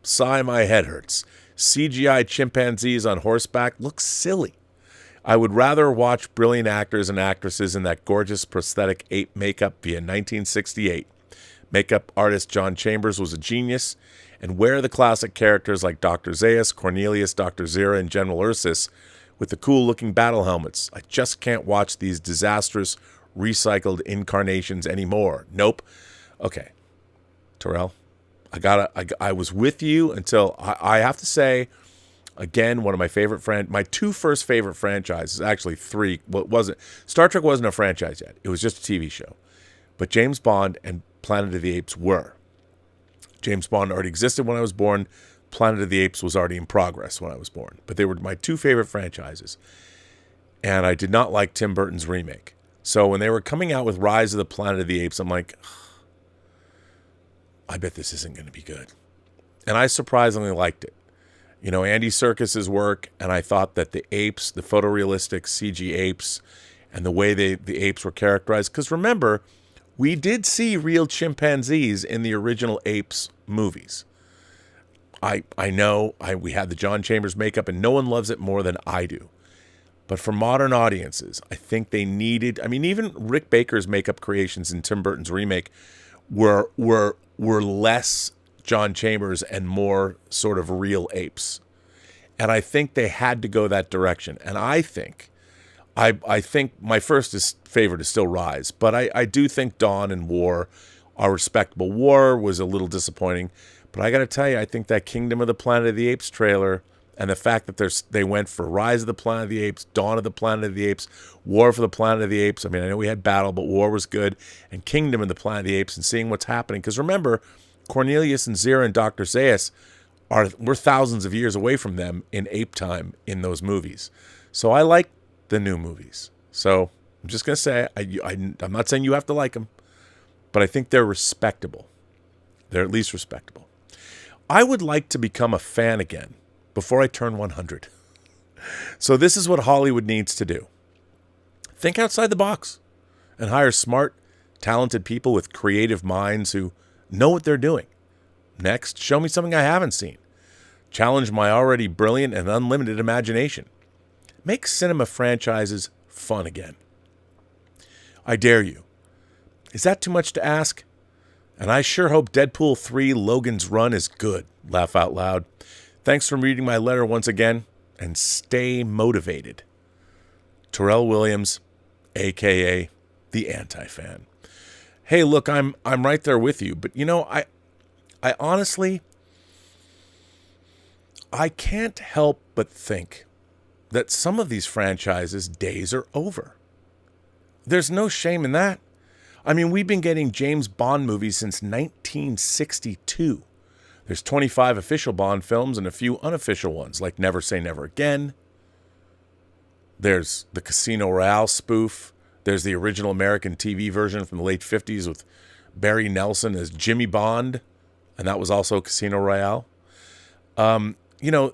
Sigh, my head hurts. CGI chimpanzees on horseback looks silly. I would rather watch brilliant actors and actresses in that gorgeous prosthetic ape makeup via 1968. Makeup artist John Chambers was a genius, and wear the classic characters like Dr. Zaius, Cornelius, Dr. Zira, and General Ursus with the cool-looking battle helmets. I just can't watch these disastrous, recycled incarnations anymore. Nope. Okay, Terrell, I was with you until I have to say, again, one of my favorite my two first favorite franchises, actually three. Well, it wasn't Star Trek wasn't a franchise yet. It was just a TV show. But James Bond and Planet of the Apes were. James Bond already existed when I was born. Planet of the Apes was already in progress when I was born. But they were my two favorite franchises. And I did not like Tim Burton's remake. So when they were coming out with Rise of the Planet of the Apes, I'm like, I bet this isn't going to be good. And I surprisingly liked it. You know, Andy Serkis's work, and I thought that the apes, the photorealistic CG apes, and the way the apes were characterized. Because remember, we did see real chimpanzees in the original Apes movies. I know we had the John Chambers makeup, and no one loves it more than I do. But for modern audiences, I think they needed. I mean, even Rick Baker's makeup creations in Tim Burton's remake were less John Chambers and more sort of real apes. And I think they had to go that direction. And I think my first favorite is still Rise, but I do think Dawn and War are respectable. War was a little disappointing, but I got to tell you, I think that Kingdom of the Planet of the Apes trailer and the fact that they went for Rise of the Planet of the Apes, Dawn of the Planet of the Apes, War for the Planet of the Apes. I mean, I know we had Battle, but War was good, and Kingdom of the Planet of the Apes, and seeing what's happening. Because remember, Cornelius and Zira and Dr. Zaius we're thousands of years away from them in ape time in those movies. So I like the new movies. So I'm just going to say, I'm not saying you have to like them, but I think they're respectable. They're at least respectable. I would like to become a fan again before I turn 100. So this is what Hollywood needs to do. Think outside the box and hire smart, talented people with creative minds who know what they're doing. Next, show me something I haven't seen. Challenge my already brilliant and unlimited imagination. Make cinema franchises fun again. I dare you. Is that too much to ask? And I sure hope Deadpool 3 Logan's Run is good. Laugh out loud. Thanks for reading my letter once again, and stay motivated. Terrell Williams, a.k.a. the Anti-Fan. Hey, look, I'm right there with you, but you know, I honestly, I can't help but think that some of these franchises' days are over. There's no shame in that. I mean, we've been getting James Bond movies since 1962. There's 25 official Bond films and a few unofficial ones, like Never Say Never Again. There's the Casino Royale spoof. There's the original American TV version from the late 50s with Barry Nelson as Jimmy Bond, and that was also Casino Royale. You know,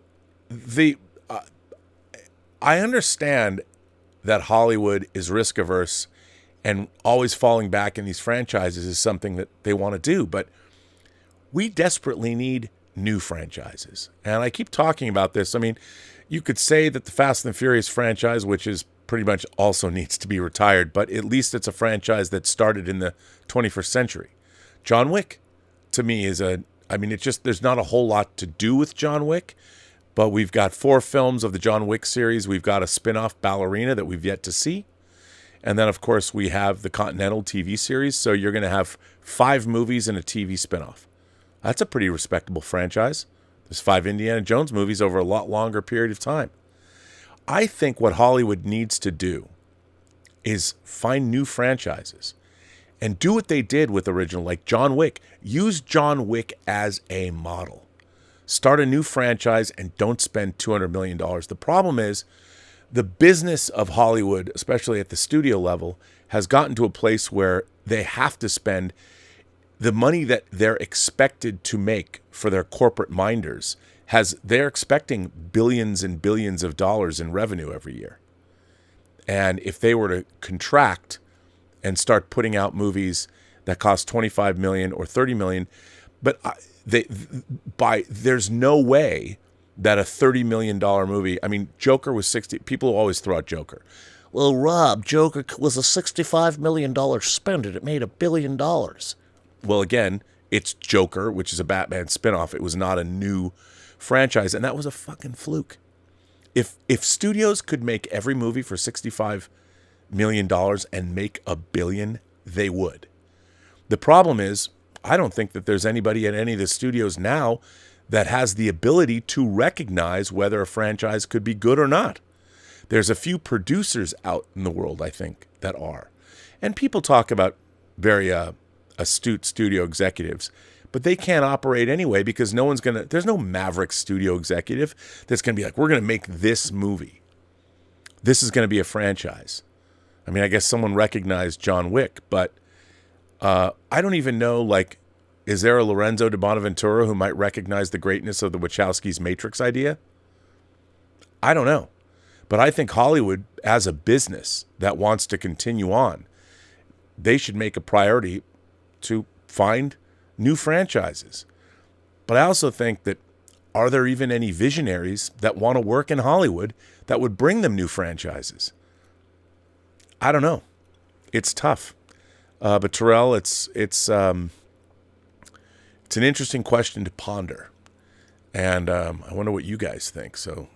I understand that Hollywood is risk averse and always falling back in these franchises is something that they want to do, but we desperately need new franchises. And I keep talking about this. I mean, you could say that the Fast and Furious franchise, which is pretty much also needs to be retired, but at least it's a franchise that started in the 21st century. John Wick, to me, there's not a whole lot to do with John Wick, but we've got 4 films of the John Wick series. We've got a spin-off, Ballerina, that we've yet to see. And then, of course, we have the Continental TV series. So you're going to have 5 movies and a TV spin-off. That's a pretty respectable franchise. There's 5 Indiana Jones movies over a lot longer period of time. I think what Hollywood needs to do is find new franchises and do what they did with original, like John Wick. Use John Wick as a model. Start a new franchise and don't spend $200 million. The problem is the business of Hollywood, especially at the studio level, has gotten to a place where they have to spend the money that they're expected to make for their corporate minders they're expecting billions and billions of dollars in revenue every year. And if they were to contract and start putting out movies that cost 25 million or 30 million, but there's no way that a $30 million movie, I mean, Joker was 60, people always throw out Joker. Well, Rob, Joker was a $65 million spend and it made $1 billion. Well, again, it's Joker, which is a Batman spinoff. It was not a new franchise, and that was a fucking fluke. If studios could make every movie for $65 million and make $1 billion, they would. The problem is, I don't think that there's anybody at any of the studios now that has the ability to recognize whether a franchise could be good or not. There's a few producers out in the world, I think, that are. And people talk about very astute studio executives, but they can't operate anyway because there's no maverick studio executive that's going to be like, we're going to make this movie. This is going to be a franchise. I mean, I guess someone recognized John Wick, but I don't even know, like, is there a Lorenzo de Bonaventura who might recognize the greatness of the Wachowskis' Matrix idea? I don't know. But I think Hollywood, as a business that wants to continue on, they should make a priority to find new franchises. But I also think that, are there even any visionaries that want to work in Hollywood that would bring them new franchises? I don't know. It's tough. But Terrell, it's an interesting question to ponder. And I wonder what you guys think. So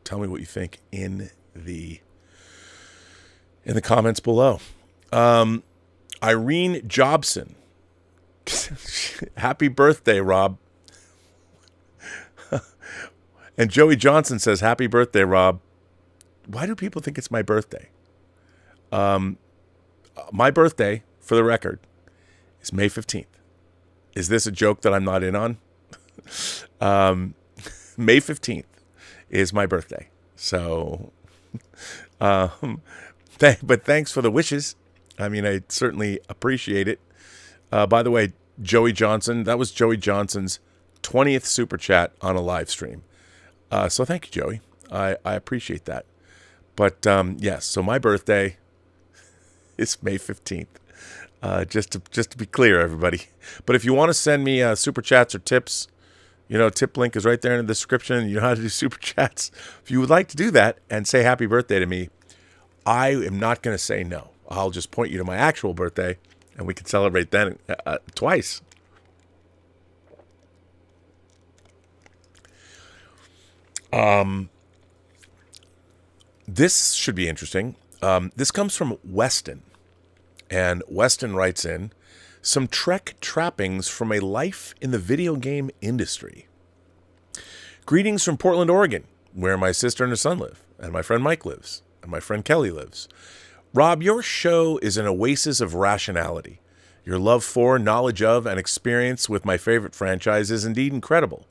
tell me what you think in the comments below. Irene Jobson. Happy birthday, Rob. And Joey Johnson says, happy birthday, Rob. Why do people think it's my birthday? My birthday, for the record, is May 15th. Is this a joke that I'm not in on? May 15th is my birthday. So, but thanks for the wishes. I mean, I certainly appreciate it. By the way, Joey Johnson, that was Joey Johnson's 20th super chat on a live stream. So thank you, Joey. I appreciate that. But yes, so my birthday is May 15th. Just to be clear, everybody. But if you want to send me super chats or tips, tip link is right there in the description. You know how to do super chats. If you would like to do that and say happy birthday to me, I am not going to say no. I'll just point you to my actual birthday, and we can celebrate then twice. This should be interesting. This comes from Weston. And Weston writes in, some Trek trappings from a life in the video game industry. Greetings from Portland, Oregon, where my sister and her son live, and my friend Mike lives, and my friend Kelly lives. Rob, your show is an oasis of rationality. Your love for, knowledge of, and experience with my favorite franchise is indeed incredible.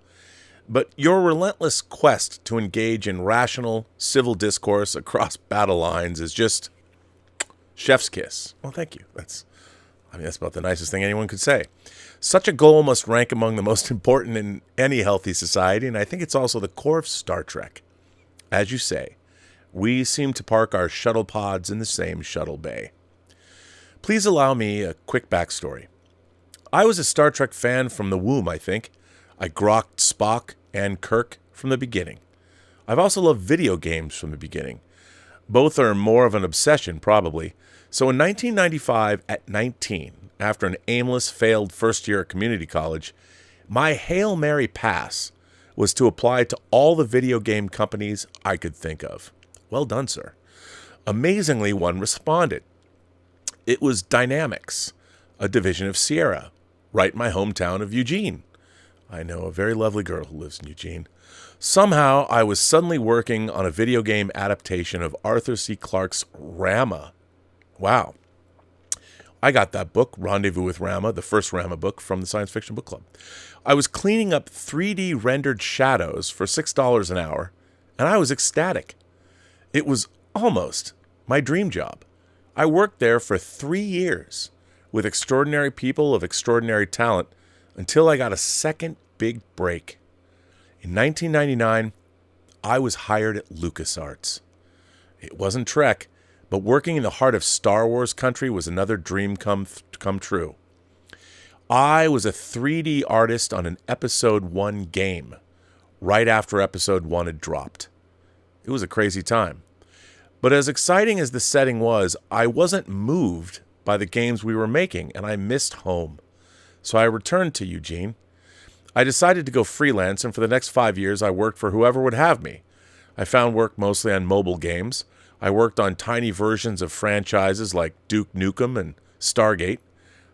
But your relentless quest to engage in rational, civil discourse across battle lines is just chef's kiss. Well, thank you. That's about the nicest thing anyone could say. Such a goal must rank among the most important in any healthy society, and I think it's also the core of Star Trek. As you say, we seem to park our shuttle pods in the same shuttle bay. Please allow me a quick backstory. I was a Star Trek fan from the womb, I think. I grokked Spock and Kirk from the beginning. I've also loved video games from the beginning. Both are more of an obsession, probably. So in 1995, at 19, after an aimless, failed first year at community college, my Hail Mary pass was to apply to all the video game companies I could think of. Well done, sir. Amazingly, one responded. It was Dynamics, a division of Sierra, right in my hometown of Eugene. I know a very lovely girl who lives in Eugene. Somehow, I was suddenly working on a video game adaptation of Arthur C. Clarke's Rama. Wow. I got that book, Rendezvous with Rama, the first Rama book from the Science Fiction Book Club. I was cleaning up 3D rendered shadows for $6 an hour, and I was ecstatic. It was almost my dream job. I worked there for 3 years with extraordinary people of extraordinary talent until I got a second big break. In 1999, I was hired at LucasArts. It wasn't Trek, but working in the heart of Star Wars country was another dream come true. I was a 3D artist on an Episode 1 game right after Episode 1 had dropped. It was a crazy time. But as exciting as the setting was, I wasn't moved by the games we were making, and I missed home. So I returned to Eugene. I decided to go freelance, and for the next 5 years, I worked for whoever would have me. I found work mostly on mobile games. I worked on tiny versions of franchises like Duke Nukem and Stargate.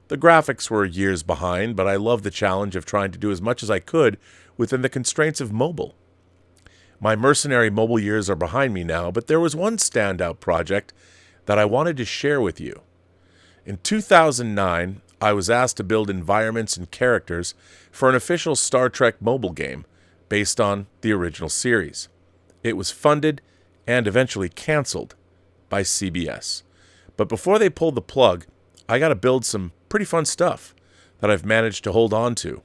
The graphics were years behind, but I loved the challenge of trying to do as much as I could within the constraints of mobile. My mercenary mobile years are behind me now, but there was one standout project that I wanted to share with you. In 2009, I was asked to build environments and characters for an official Star Trek mobile game based on the original series. It was funded and eventually canceled by CBS. But before they pulled the plug, I got to build some pretty fun stuff that I've managed to hold on to.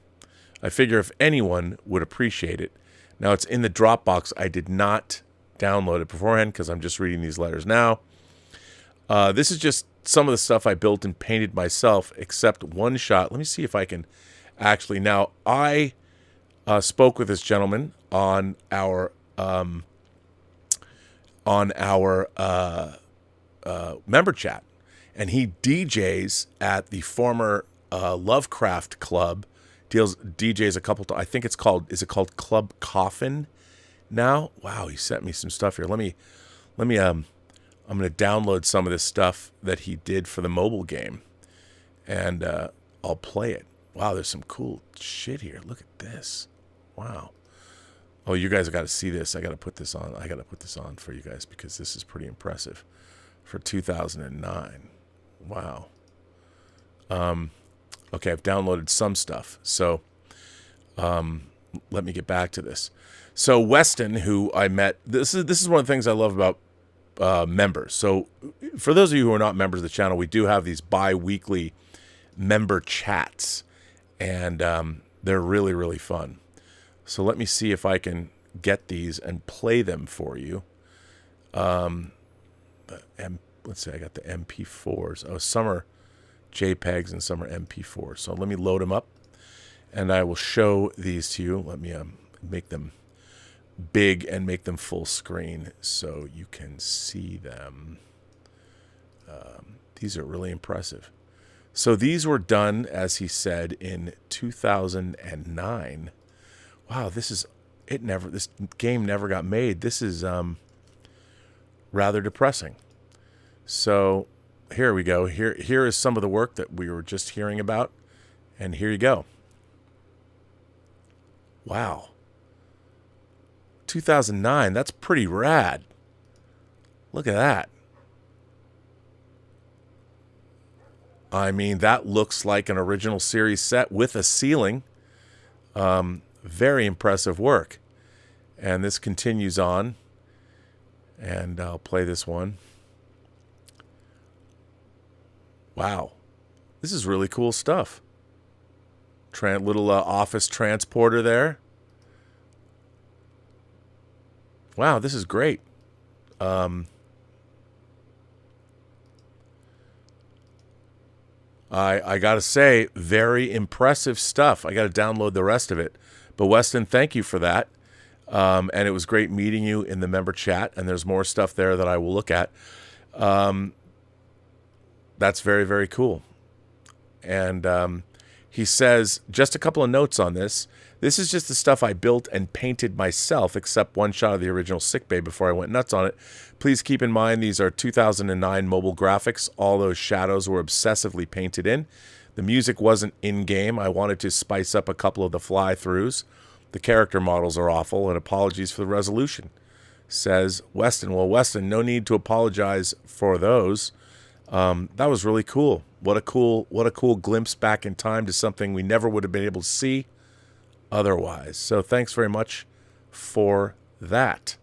I figure if anyone would appreciate it. Now, it's in the Dropbox. I did not download it beforehand because I'm just reading these letters now. This is just some of the stuff I built and painted myself, except one shot. Let me see if I can actually. Now, I spoke with this gentleman on our member chat, and he DJs at the former Lovecraft Club. DJs a couple. I think it's called. Is it called Club Coffin? Now, wow, he sent me some stuff here. Let me. I'm going to download some of this stuff that he did for the mobile game, and I'll play it. Wow, there's some cool shit here. Look at this. Wow. Oh, you guys have got to see this. I got to put this on. I got to put this on for you guys because this is pretty impressive for 2009. Wow. Okay, I've downloaded some stuff. So let me get back to this. So Weston, who I met, this is one of the things I love about members. So for those of you who are not members of the channel, we do have these bi-weekly member chats, and they're really, really fun. So let me see if I can get these and play them for you. Let's see, I got the MP4s. Oh, some are JPEGs and some are MP4s. So let me load them up, and I will show these to you. Let me make them big and make them full screen so you can see them. These are really impressive. So these were done, as he said, in 2009. Wow, this game never got made. This is rather depressing. So here we go. Here is some of the work that we were just hearing about, and here you go. Wow. 2009, that's pretty rad. Look at that. I mean, that looks like an original series set with a ceiling. Very impressive work. And this continues on. And I'll play this one. Wow. This is really cool stuff. Little office transporter there. Wow, this is great. I got to say, very impressive stuff. I got to download the rest of it. But Weston, thank you for that. And it was great meeting you in the member chat. And there's more stuff there that I will look at. That's very, very cool. And he says, just a couple of notes on this. This is just the stuff I built and painted myself, except one shot of the original sickbay before I went nuts on it. Please keep in mind these are 2009 mobile graphics. All those shadows were obsessively painted in. The music wasn't in-game. I wanted to spice up a couple of the fly-throughs. The character models are awful, and apologies for the resolution. Says Weston. Well, Weston, no need to apologize for those. That was really cool. What a cool glimpse back in time to something we never would have been able to see otherwise. So thanks very much for that.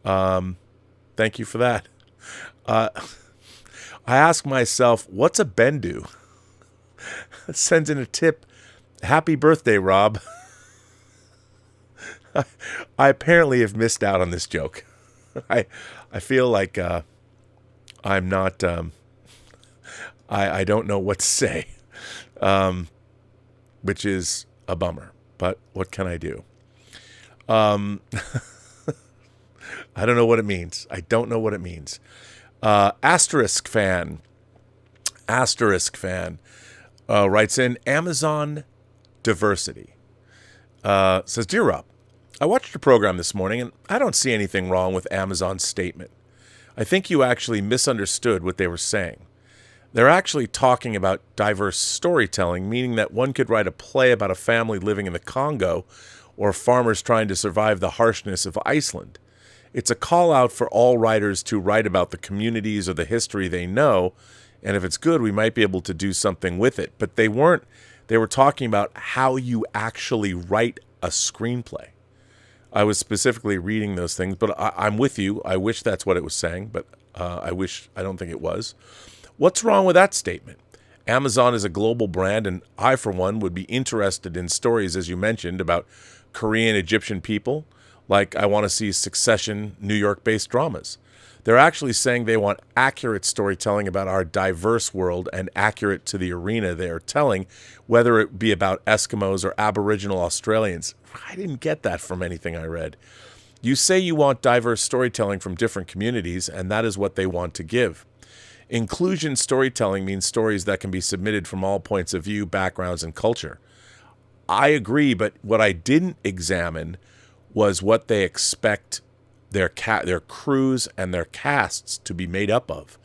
Thank you for that. I ask myself, what's a Bendu? Sends in a tip. Happy birthday, Rob. I apparently have missed out on this joke. I feel like I'm not. I don't know what to say, which is a bummer. But what can I do? I don't know what it means. I don't know what it means. Asterisk fan writes in Amazon diversity. Says, Dear Rob, I watched your program this morning and I don't see anything wrong with Amazon's statement. I think you actually misunderstood what they were saying. They're actually talking about diverse storytelling, meaning that one could write a play about a family living in the Congo or farmers trying to survive the harshness of Iceland. It's a call out for all writers to write about the communities or the history they know, and if it's good, we might be able to do something with it. But they weren't. They were talking about how you actually write a screenplay. I was specifically reading those things, but I'm with you. I wish that's what it was saying, but I don't think it was. What's wrong with that statement? Amazon is a global brand, and I, for one, would be interested in stories, as you mentioned, about Korean, Egyptian people. Like I want to see Succession, New York-based dramas. They're actually saying they want accurate storytelling about our diverse world and accurate to the arena they are telling, whether it be about Eskimos or Aboriginal Australians. I didn't get that from anything I read. You say you want diverse storytelling from different communities, and that is what they want to give. Inclusion storytelling means stories that can be submitted from all points of view, backgrounds, and culture. I agree, but what I didn't examine was what they expect their crews and their casts to be made up of,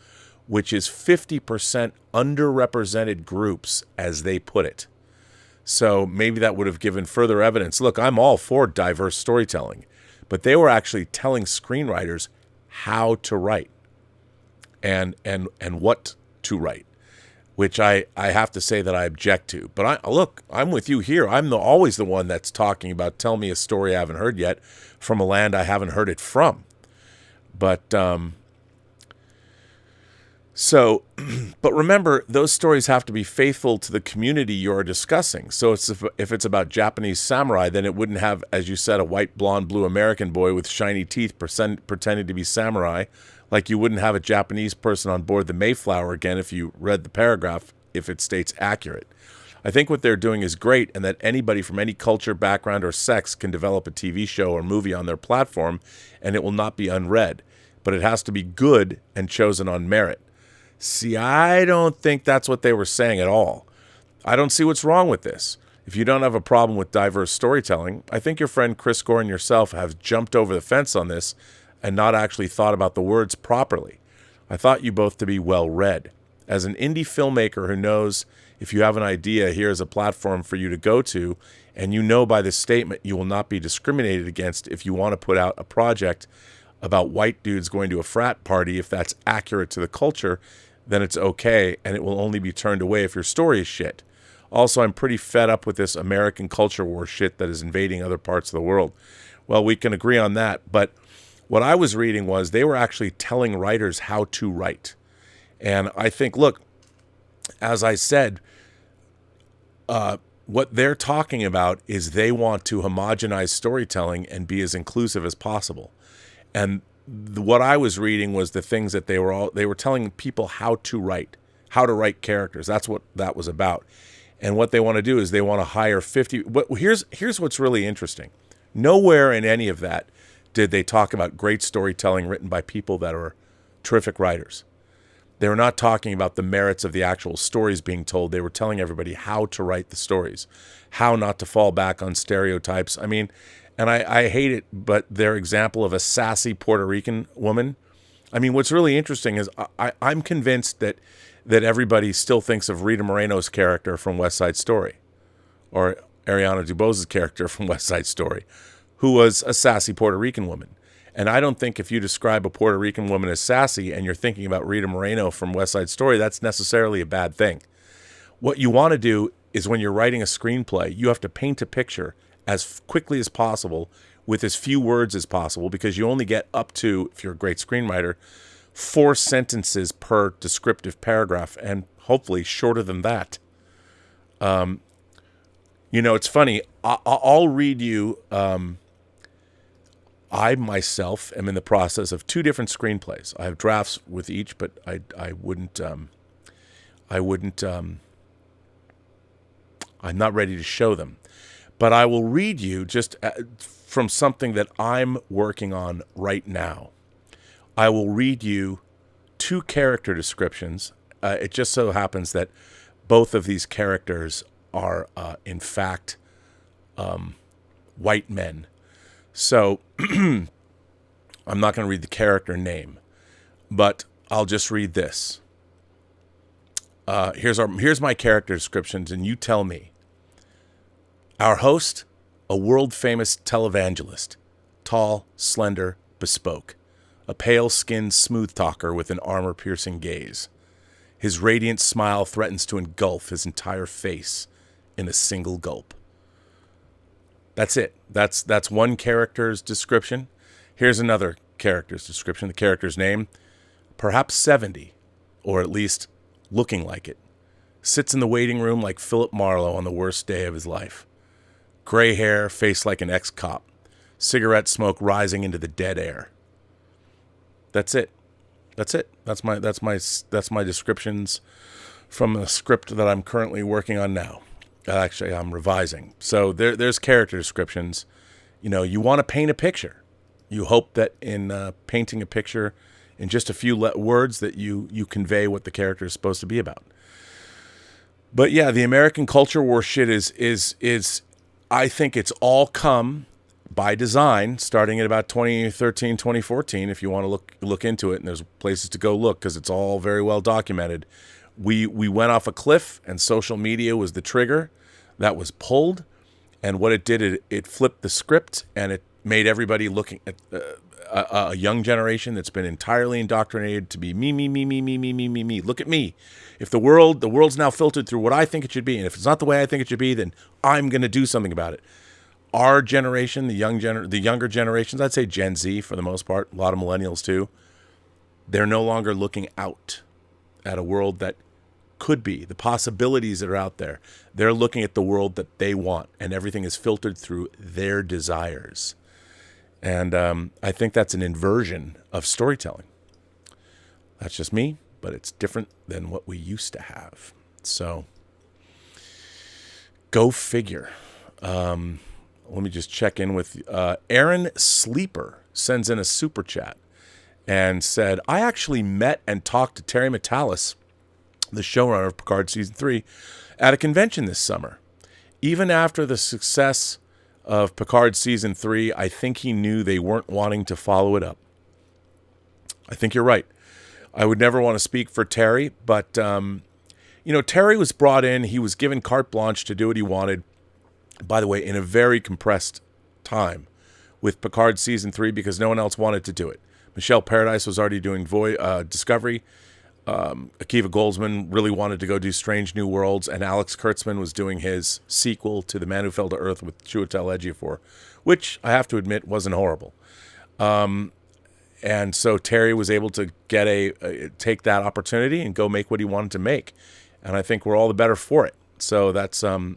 which is 50% underrepresented groups, as they put it. So maybe that would have given further evidence. Look, I'm all for diverse storytelling, but they were actually telling screenwriters how to write and what to write, which I have to say that I object to. But I'm with you here. I'm always the one that's talking about, tell me a story I haven't heard yet from a land I haven't heard it from. But but remember, those stories have to be faithful to the community you're discussing. So if it's about Japanese samurai, then it wouldn't have, as you said, a white, blonde, blue American boy with shiny teeth pretending to be samurai. Like you wouldn't have a Japanese person on board the Mayflower again if you read the paragraph, if it states accurate. I think what they're doing is great, and that anybody from any culture, background, or sex can develop a TV show or movie on their platform, and it will not be unread. But it has to be good and chosen on merit. See, I don't think that's what they were saying at all. I don't see what's wrong with this. If you don't have a problem with diverse storytelling, I think your friend Chris Gore and yourself have jumped over the fence on this and not actually thought about the words properly. I thought you both to be well read. As an indie filmmaker who knows if you have an idea, here's a platform for you to go to, and you know by this statement you will not be discriminated against if you want to put out a project about white dudes going to a frat party. If that's accurate to the culture, then it's okay, and it will only be turned away if your story is shit. Also, I'm pretty fed up with this American culture war shit that is invading other parts of the world. Well, we can agree on that, but what I was reading was they were actually telling writers how to write. And I think, look, as I said, what they're talking about is they want to homogenize storytelling and be as inclusive as possible. And what I was reading was the things that they were telling people how to write characters. That's what that was about. And what they want to do is they want to hire 50. But here's what's really interesting. Nowhere in any of that did they talk about great storytelling written by people that are terrific writers. They were not talking about the merits of the actual stories being told. They were telling everybody how to write the stories, how not to fall back on stereotypes. I mean, and I hate it, but their example of a sassy Puerto Rican woman, I mean, what's really interesting is I'm convinced that everybody still thinks of Rita Moreno's character from West Side Story, or Ariana DeBose's character from West Side Story, who was a sassy Puerto Rican woman. And I don't think if you describe a Puerto Rican woman as sassy and you're thinking about Rita Moreno from West Side Story, that's necessarily a bad thing. What you want to do is when you're writing a screenplay, you have to paint a picture as quickly as possible with as few words as possible, because you only get up to, if you're a great screenwriter, 4 sentences per descriptive paragraph, and hopefully shorter than that. It's funny. I'll read you I myself am in the process of 2 different screenplays. I have drafts with each, but I wouldn't. I'm not ready to show them. But I will read you just from something that I'm working on right now. I will read you 2 character descriptions. It just so happens that both of these characters are, in fact, white men. So I'm not going to read the character name, but I'll just read this. Here's my character descriptions, and you tell me. Our host, a world-famous televangelist, tall, slender, bespoke, a pale-skinned smooth talker with an armor-piercing gaze. His radiant smile threatens to engulf his entire face in a single gulp. That's it. That's one character's description. Here's another character's description. The character's name, perhaps 70, or at least looking like it. Sits in the waiting room like Philip Marlowe on the worst day of his life. Gray hair, face like an ex-cop. Cigarette smoke rising into the dead air. That's it. That's it. That's my descriptions from a script that I'm currently working on now. Actually, I'm revising. So there's character descriptions. You know, you want to paint a picture. You hope that in painting a picture in just a few words that you convey what the character is supposed to be about. But yeah, the American culture war shit is I think it's all come by design, starting at about 2013, 2014, if you want to look into it, and there's places to go look because it's all very well documented. We went off a cliff, and social media was the trigger that was pulled, and what it did, it flipped the script, and it made everybody looking at a young generation that's been entirely indoctrinated to be me. Look at me. If the world's now filtered through what I think it should be, and if it's not the way I think it should be, then I'm going to do something about it. Our generation, the younger generations, I'd say Gen Z for the most part, a lot of millennials too, they're no longer looking out at a world that could be, the possibilities that are out there. They're looking at the world that they want, and everything is filtered through their desires. And I think that's an inversion of storytelling. That's just me, but it's different than what we used to have. So, go figure. Let me just check in with Aaron Sleeper sends in a super chat and said, I actually met and talked to Terry Matalas, the showrunner of Picard Season 3, at a convention this summer. Even after the success of Picard Season 3, I think he knew they weren't wanting to follow it up. I think you're right. I would never want to speak for Terry, but, Terry was brought in. He was given carte blanche to do what he wanted, by the way, in a very compressed time with Picard Season 3 because no one else wanted to do it. Michelle Paradise was already doing Discovery. Akiva Goldsman really wanted to go do Strange New Worlds, and Alex Kurtzman was doing his sequel to The Man Who Fell to Earth with Chiwetel Ejiofor, which I have to admit wasn't horrible. And so Terry was able to take that opportunity and go make what he wanted to make, and I think we're all the better for it. So that's a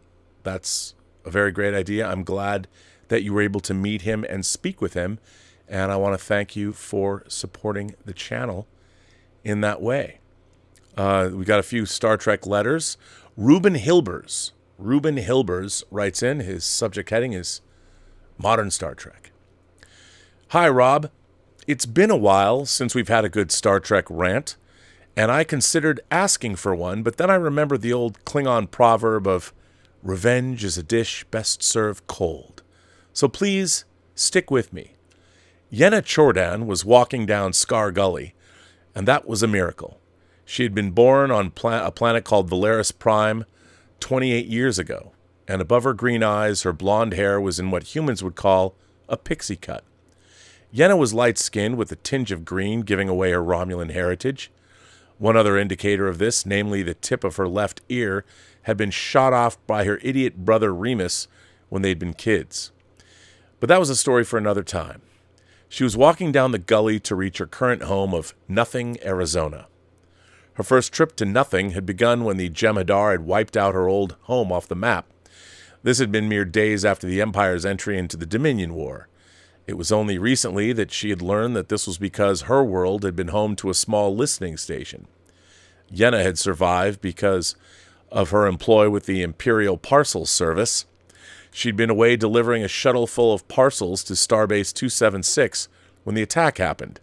very great idea. I'm glad that you were able to meet him and speak with him, and I want to thank you for supporting the channel in that way. We got a few Star Trek letters. Ruben Hilbers writes in, his subject heading is Modern Star Trek. Hi, Rob. It's been a while since we've had a good Star Trek rant, and I considered asking for one, but then I remembered the old Klingon proverb of revenge is a dish best served cold. So please stick with me. Yenna Chordan was walking down Scar Gully, and that was a miracle. She had been born on a planet called Valeris Prime 28 years ago, and above her green eyes, her blonde hair was in what humans would call a pixie cut. Yenna was light-skinned with a tinge of green, giving away her Romulan heritage. One other indicator of this, namely the tip of her left ear, had been shot off by her idiot brother Remus when they'd been kids. But that was a story for another time. She was walking down the gully to reach her current home of Nothing, Arizona. Her first trip to Nothing had begun when the Jem'Hadar had wiped out her old home off the map. This had been mere days after the Empire's entry into the Dominion War, It was only recently that she had learned that this was because her world had been home to a small listening station. Yenna had survived because of her employ with the Imperial Parcel Service. She'd been away delivering a shuttle full of parcels to Starbase 276 when the attack happened.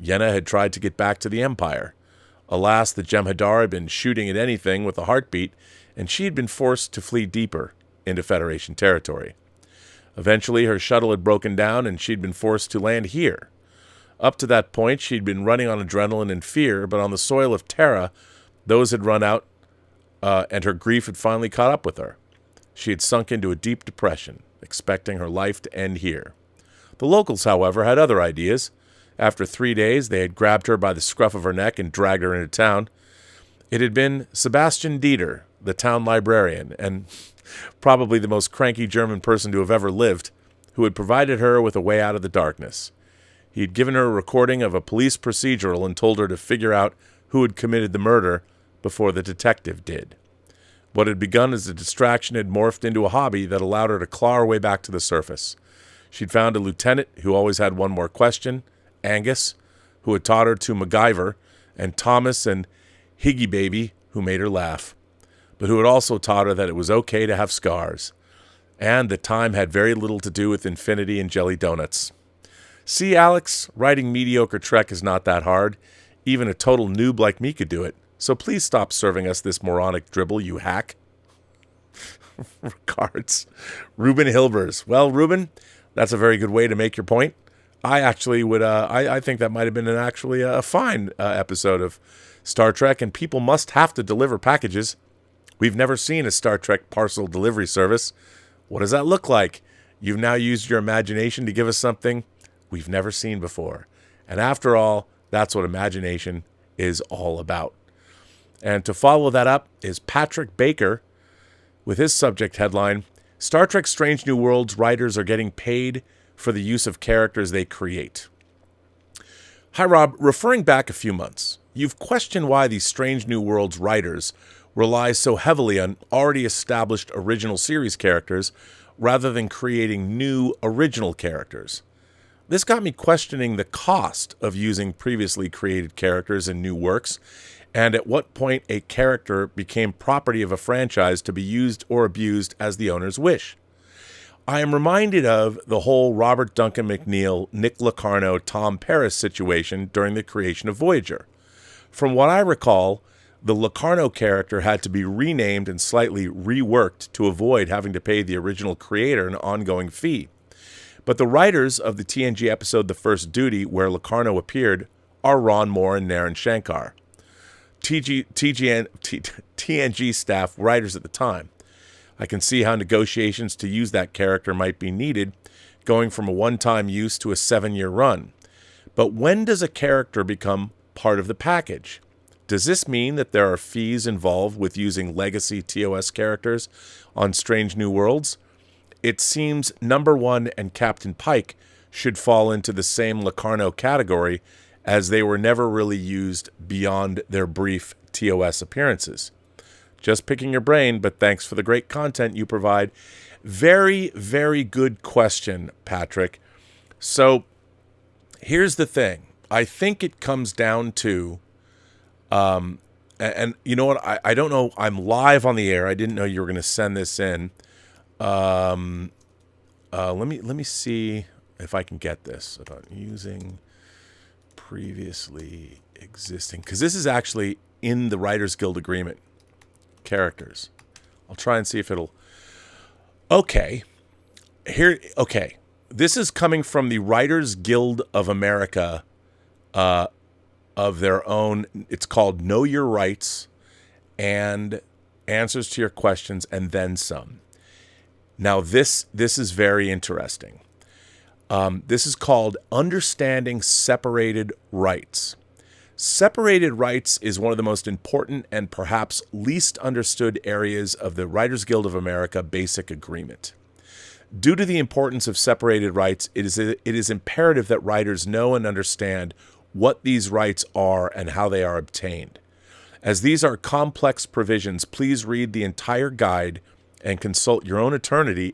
Yenna had tried to get back to the Empire. Alas, the Jem'Hadar had been shooting at anything with a heartbeat, and she had been forced to flee deeper into Federation territory. Eventually, her shuttle had broken down, and she'd been forced to land here. Up to that point, she'd been running on adrenaline and fear, but on the soil of Terra, those had run out, and her grief had finally caught up with her. She had sunk into a deep depression, expecting her life to end here. The locals, however, had other ideas. After 3 days, they had grabbed her by the scruff of her neck and dragged her into town. It had been Sebastian Dieter, the town librarian, and probably the most cranky German person to have ever lived, who had provided her with a way out of the darkness. He had given her a recording of a police procedural and told her to figure out who had committed the murder before the detective did. What had begun as a distraction had morphed into a hobby that allowed her to claw her way back to the surface. She'd found a lieutenant who always had one more question, Angus, who had taught her to MacGyver, and Thomas and Higgy Baby, who made her laugh, but who had also taught her that it was okay to have scars, and that time had very little to do with infinity and jelly donuts. See, Alex, writing mediocre Trek is not that hard. Even a total noob like me could do it. So please stop serving us this moronic dribble, you hack. Regards, Ruben Hilbers. Well, Ruben, that's a very good way to make your point. I actually would, I think that might have been a fine episode of Star Trek, and people must have to deliver packages. We've never seen a Star Trek parcel delivery service. What does that look like? You've now used your imagination to give us something we've never seen before. And after all, that's what imagination is all about. And to follow that up is Patrick Baker with his subject headline, Star Trek Strange New Worlds writers are getting paid for the use of characters they create. Hi, Rob. Referring back a few months, you've questioned why these Strange New Worlds writers rely so heavily on already established original series characters rather than creating new original characters. This got me questioning the cost of using previously created characters in new works, and at what point a character became property of a franchise to be used or abused as the owners wish. I am reminded of the whole Robert Duncan McNeill, Nick Locarno, Tom Paris situation during the creation of Voyager. From what I recall, the Locarno character had to be renamed and slightly reworked to avoid having to pay the original creator an ongoing fee. But the writers of the TNG episode The First Duty, where Locarno appeared, are Ron Moore and Naren Shankar, TNG staff writers at the time. I can see how negotiations to use that character might be needed, going from a one-time use to a 7-year run. But when does a character become part of the package? Does this mean that there are fees involved with using legacy TOS characters on Strange New Worlds? It seems Number One and Captain Pike should fall into the same Locarno category, as they were never really used beyond their brief TOS appearances. Just picking your brain, but thanks for the great content you provide. Very, very good question, Patrick. So here's the thing. I think it comes down to, and you know what? I don't know. I'm live on the air. I didn't know you were going to send this in. Let me see if I can get this about using previously existing, because this is actually in the Writers Guild agreement. Characters. I'll try and see if it'll. Okay. This is coming from the Writers Guild of America, of their own. It's called Know Your Rights and Answers to Your Questions and Then Some. Now this is very interesting. This is called Understanding Separated Rights. Separated rights is one of the most important and perhaps least understood areas of the Writers Guild of America Basic Agreement. Due to the importance of separated rights, it is imperative that writers know and understand what these rights are and how they are obtained. As these are complex provisions, please read the entire guide and consult your own attorney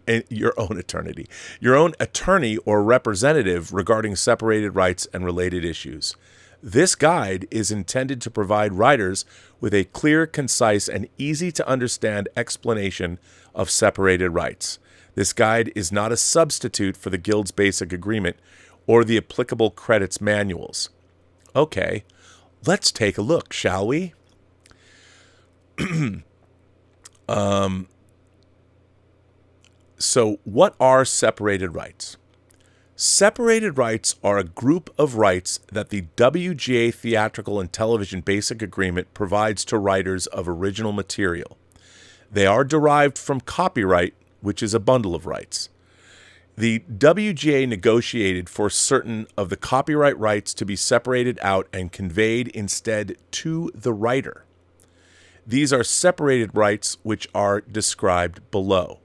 or representative regarding separated rights and related issues. This guide is intended to provide writers with a clear, concise, and easy-to-understand explanation of separated rights. This guide is not a substitute for the Guild's basic agreement or the applicable credits manuals. Okay, let's take a look, shall we? So what are separated rights? Separated rights are a group of rights that the WGA Theatrical and Television Basic Agreement provides to writers of original material. They are derived from copyright, which is a bundle of rights. The WGA negotiated for certain of the copyright rights to be separated out and conveyed instead to the writer. These are separated rights which are described below.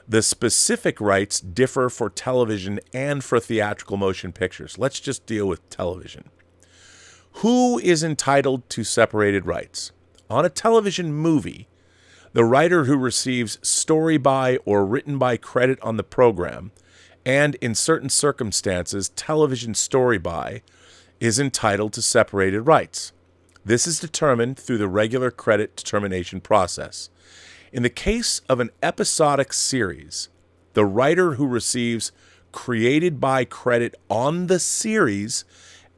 The specific rights differ for television and for theatrical motion pictures. Let's just deal with television. Who is entitled to separated rights? On a television movie, the writer who receives story by or written by credit on the program, and in certain circumstances, television story by, is entitled to separated rights. This is determined through the regular credit determination process. In the case of an episodic series, the writer who receives created by credit on the series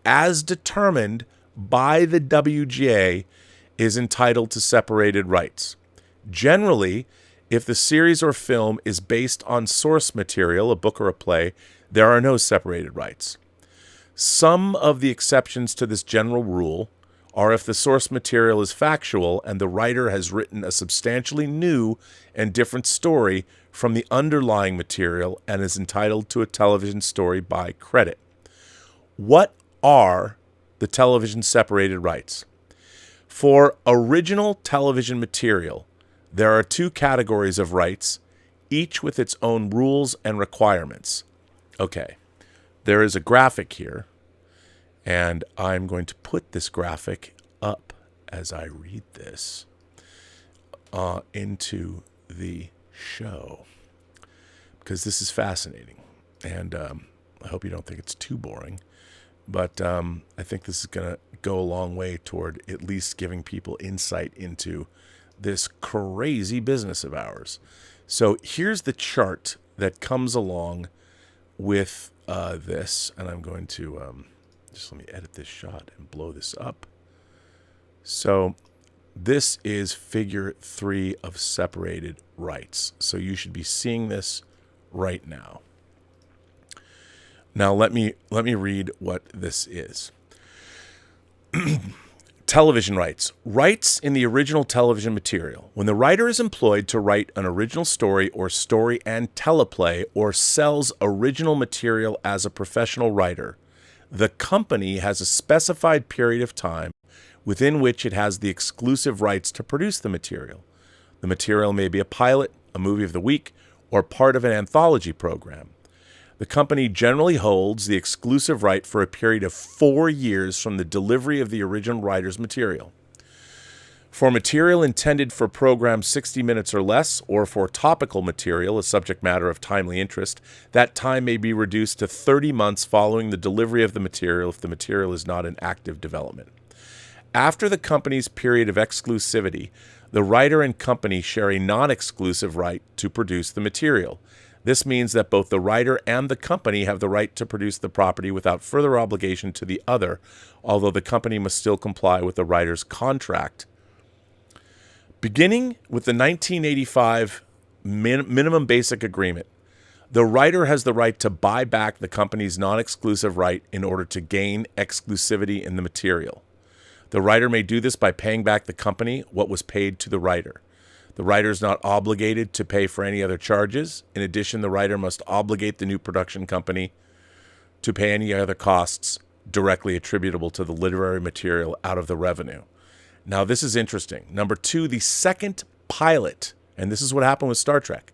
as determined by the WGA is entitled to separated rights. Generally, if the series or film is based on source material, a book or a play, there are no separated rights. Some of the exceptions to this general rule are if the source material is factual and the writer has written a substantially new and different story from the underlying material and is entitled to a television story by credit. What are the television separated rights? For original television material, there are two categories of rights, each with its own rules and requirements. Okay, there is a graphic here, and I'm going to put this graphic up as I read this into the show, because this is fascinating, and I hope you don't think it's too boring, but I think this is going to go a long way toward at least giving people insight into this crazy business of ours. So here's the chart that comes along with this, and I'm going to just let me edit this shot and blow this up. So this is figure 3 of separated rights. So you should be seeing this right now. Now let me read what this is. Television rights. Rights in the original television material. When the writer is employed to write an original story or story and teleplay or sells original material as a professional writer, the company has a specified period of time within which it has the exclusive rights to produce the material. The material may be a pilot, a movie of the week, or part of an anthology program. The company generally holds the exclusive right for a period of 4 years from the delivery of the original writer's material. For material intended for programs 60 minutes or less, or for topical material, a subject matter of timely interest, that time may be reduced to 30 months following the delivery of the material if the material is not in active development. After the company's period of exclusivity, the writer and company share a non-exclusive right to produce the material. This means that both the writer and the company have the right to produce the property without further obligation to the other, although the company must still comply with the writer's contract. Beginning with the 1985 minimum basic agreement, the writer has the right to buy back the company's non-exclusive right in order to gain exclusivity in the material. The writer may do this by paying back the company what was paid to the writer. The writer is not obligated to pay for any other charges. In addition, the writer must obligate the new production company to pay any other costs directly attributable to the literary material out of the revenue. Now, this is interesting. Number 2, the second pilot, and this is what happened with Star Trek.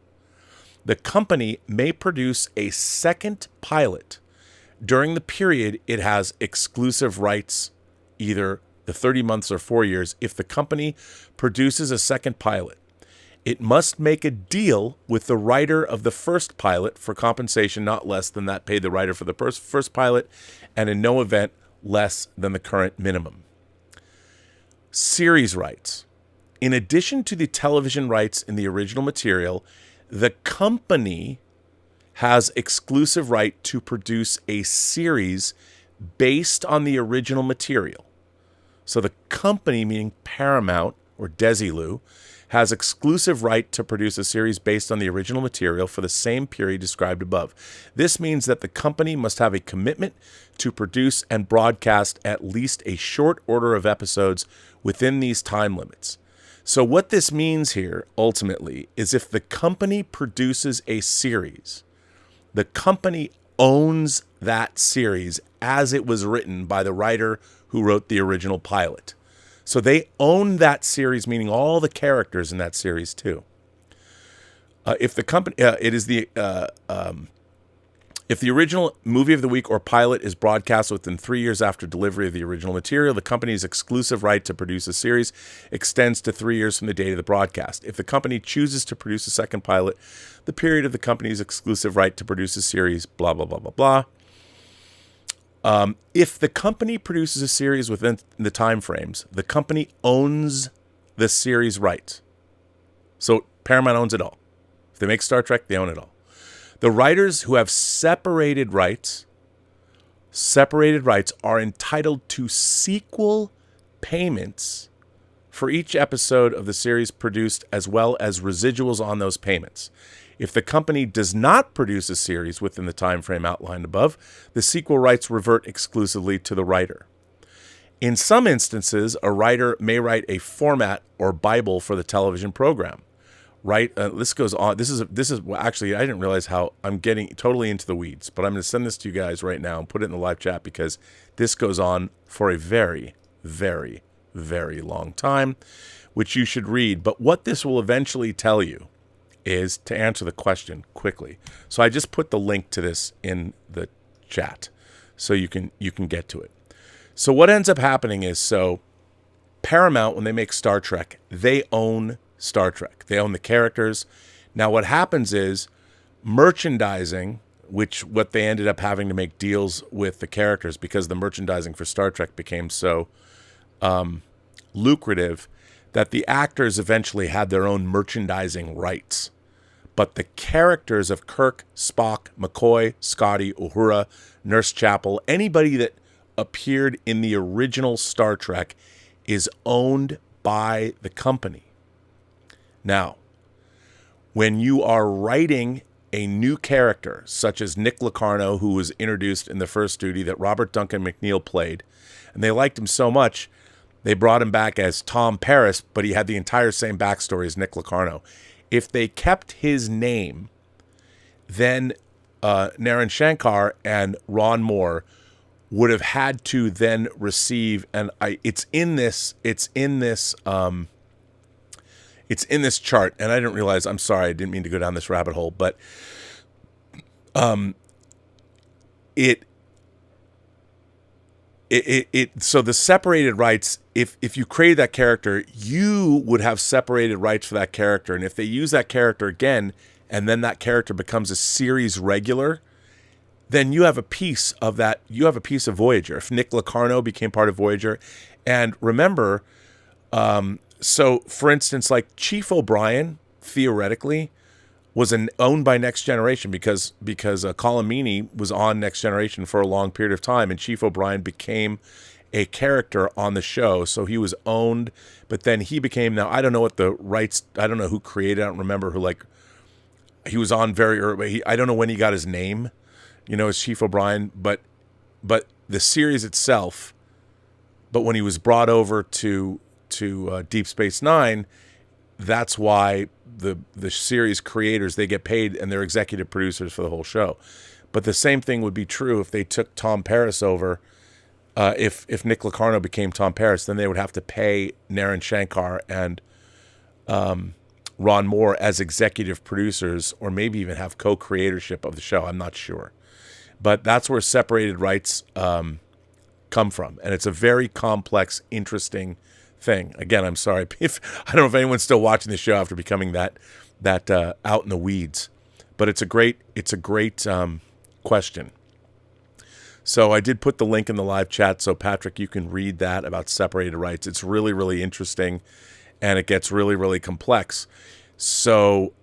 The company may produce a second pilot during the period it has exclusive rights, either the 30 months or 4 years, if the company produces a second pilot. it must make a deal with the writer of the first pilot for compensation not less than that paid the writer for the first pilot, and in no event less than the current minimum. Series rights. In addition to the television rights in the original material, the company has exclusive right to produce a series based on the original material. So the company, meaning Paramount or Desilu, has exclusive right to produce a series based on the original material for the same period described above. This means that the company must have a commitment to produce and broadcast at least a short order of episodes within these time limits. So what this means here, ultimately, is if the company produces a series, the company owns that series as it was written by the writer who wrote the original pilot. So they own that series, meaning all the characters in that series too. If the company, if the original movie of the week or pilot is broadcast within 3 years after delivery of the original material, the company's exclusive right to produce a series extends to 3 years from the date of the broadcast. If the company chooses to produce a second pilot, the period of the company's exclusive right to produce a series, blah, blah, blah, blah, blah. If the company produces a series within the time frames, the company owns the series rights. So Paramount owns it all. If they make Star Trek, they own it all. The writers who have separated rights are entitled to sequel payments for each episode of the series produced, as well as residuals on those payments. If the company does not produce a series within the time frame outlined above, the sequel rights revert exclusively to the writer. In some instances, a writer may write a format or Bible for the television program. This goes on. This is actually, I didn't realize how I'm getting totally into the weeds, but I'm going to send this to you guys right now and put it in the live chat because this goes on for a very, very, very long time, which you should read. But what this will eventually tell you is to answer the question quickly. So I just put the link to this in the chat so you can get to it. So what ends up happening is, so Paramount, when they make Star Trek, they own Star Trek. They own the characters. Now what happens is merchandising, what they ended up having to make deals with the characters because the merchandising for Star Trek became so lucrative that the actors eventually had their own merchandising rights. But the characters of Kirk, Spock, McCoy, Scotty, Uhura, Nurse Chapel, anybody that appeared in the original Star Trek is owned by the company. Now, when you are writing a new character, such as Nick Locarno, who was introduced in the first duty that Robert Duncan McNeil played, and they liked him so much, they brought him back as Tom Paris, but he had the entire same backstory as Nick Locarno. If they kept his name, then Naren Shankar and Ron Moore would have had to then receive, and it's in this chart, and I didn't realize. I'm sorry, I didn't mean to go down this rabbit hole, but so the separated rights, if you create that character, you would have separated rights for that character. And if they use that character again, and then that character becomes a series regular, then you have a piece of that. You have a piece of Voyager. If Nick Locarno became part of Voyager, and remember, so for instance, like Chief O'Brien, theoretically, was owned by Next Generation because Colin Meaney was on Next Generation for a long period of time, and Chief O'Brien became a character on the show, so he was owned. But then he became, now I don't know what the rights, I don't know who created, I don't remember who, like, he was on very early. I don't know when he got his name, as Chief O'Brien, but the series itself. But when he was brought over to Deep Space Nine, that's why the series creators, they get paid and they're executive producers for the whole show. But the same thing would be true if they took Tom Paris over. If Nick Locarno became Tom Paris, then they would have to pay Naren Shankar and Ron Moore as executive producers, or maybe even have co-creatorship of the show. I'm not sure. But that's where separated rights come from. And it's a very complex, interesting thing. Again, I'm sorry if I don't know if anyone's still watching the show after becoming that out in the weeds, but it's a great question. So I did put the link in the live chat, so Patrick, you can read that about separated rights. It's really, really interesting, and it gets really, really complex. So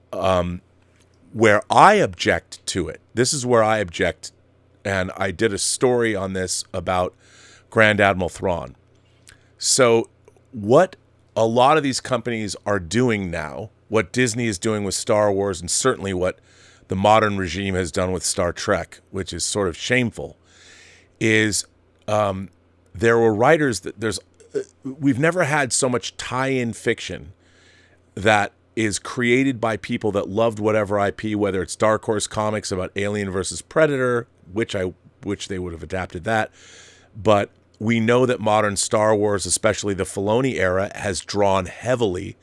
where I object to it, this is where I object, and I did a story on this about Grand Admiral Thrawn. So what a lot of these companies are doing now, what Disney is doing with Star Wars, and certainly what the modern regime has done with Star Trek, which is sort of shameful, is there were writers that we've never had so much tie-in fiction that is created by people that loved whatever IP, whether it's Dark Horse Comics about Alien versus Predator, which they would have adapted that, but we know that modern Star Wars, especially the Filoni era, has drawn heavily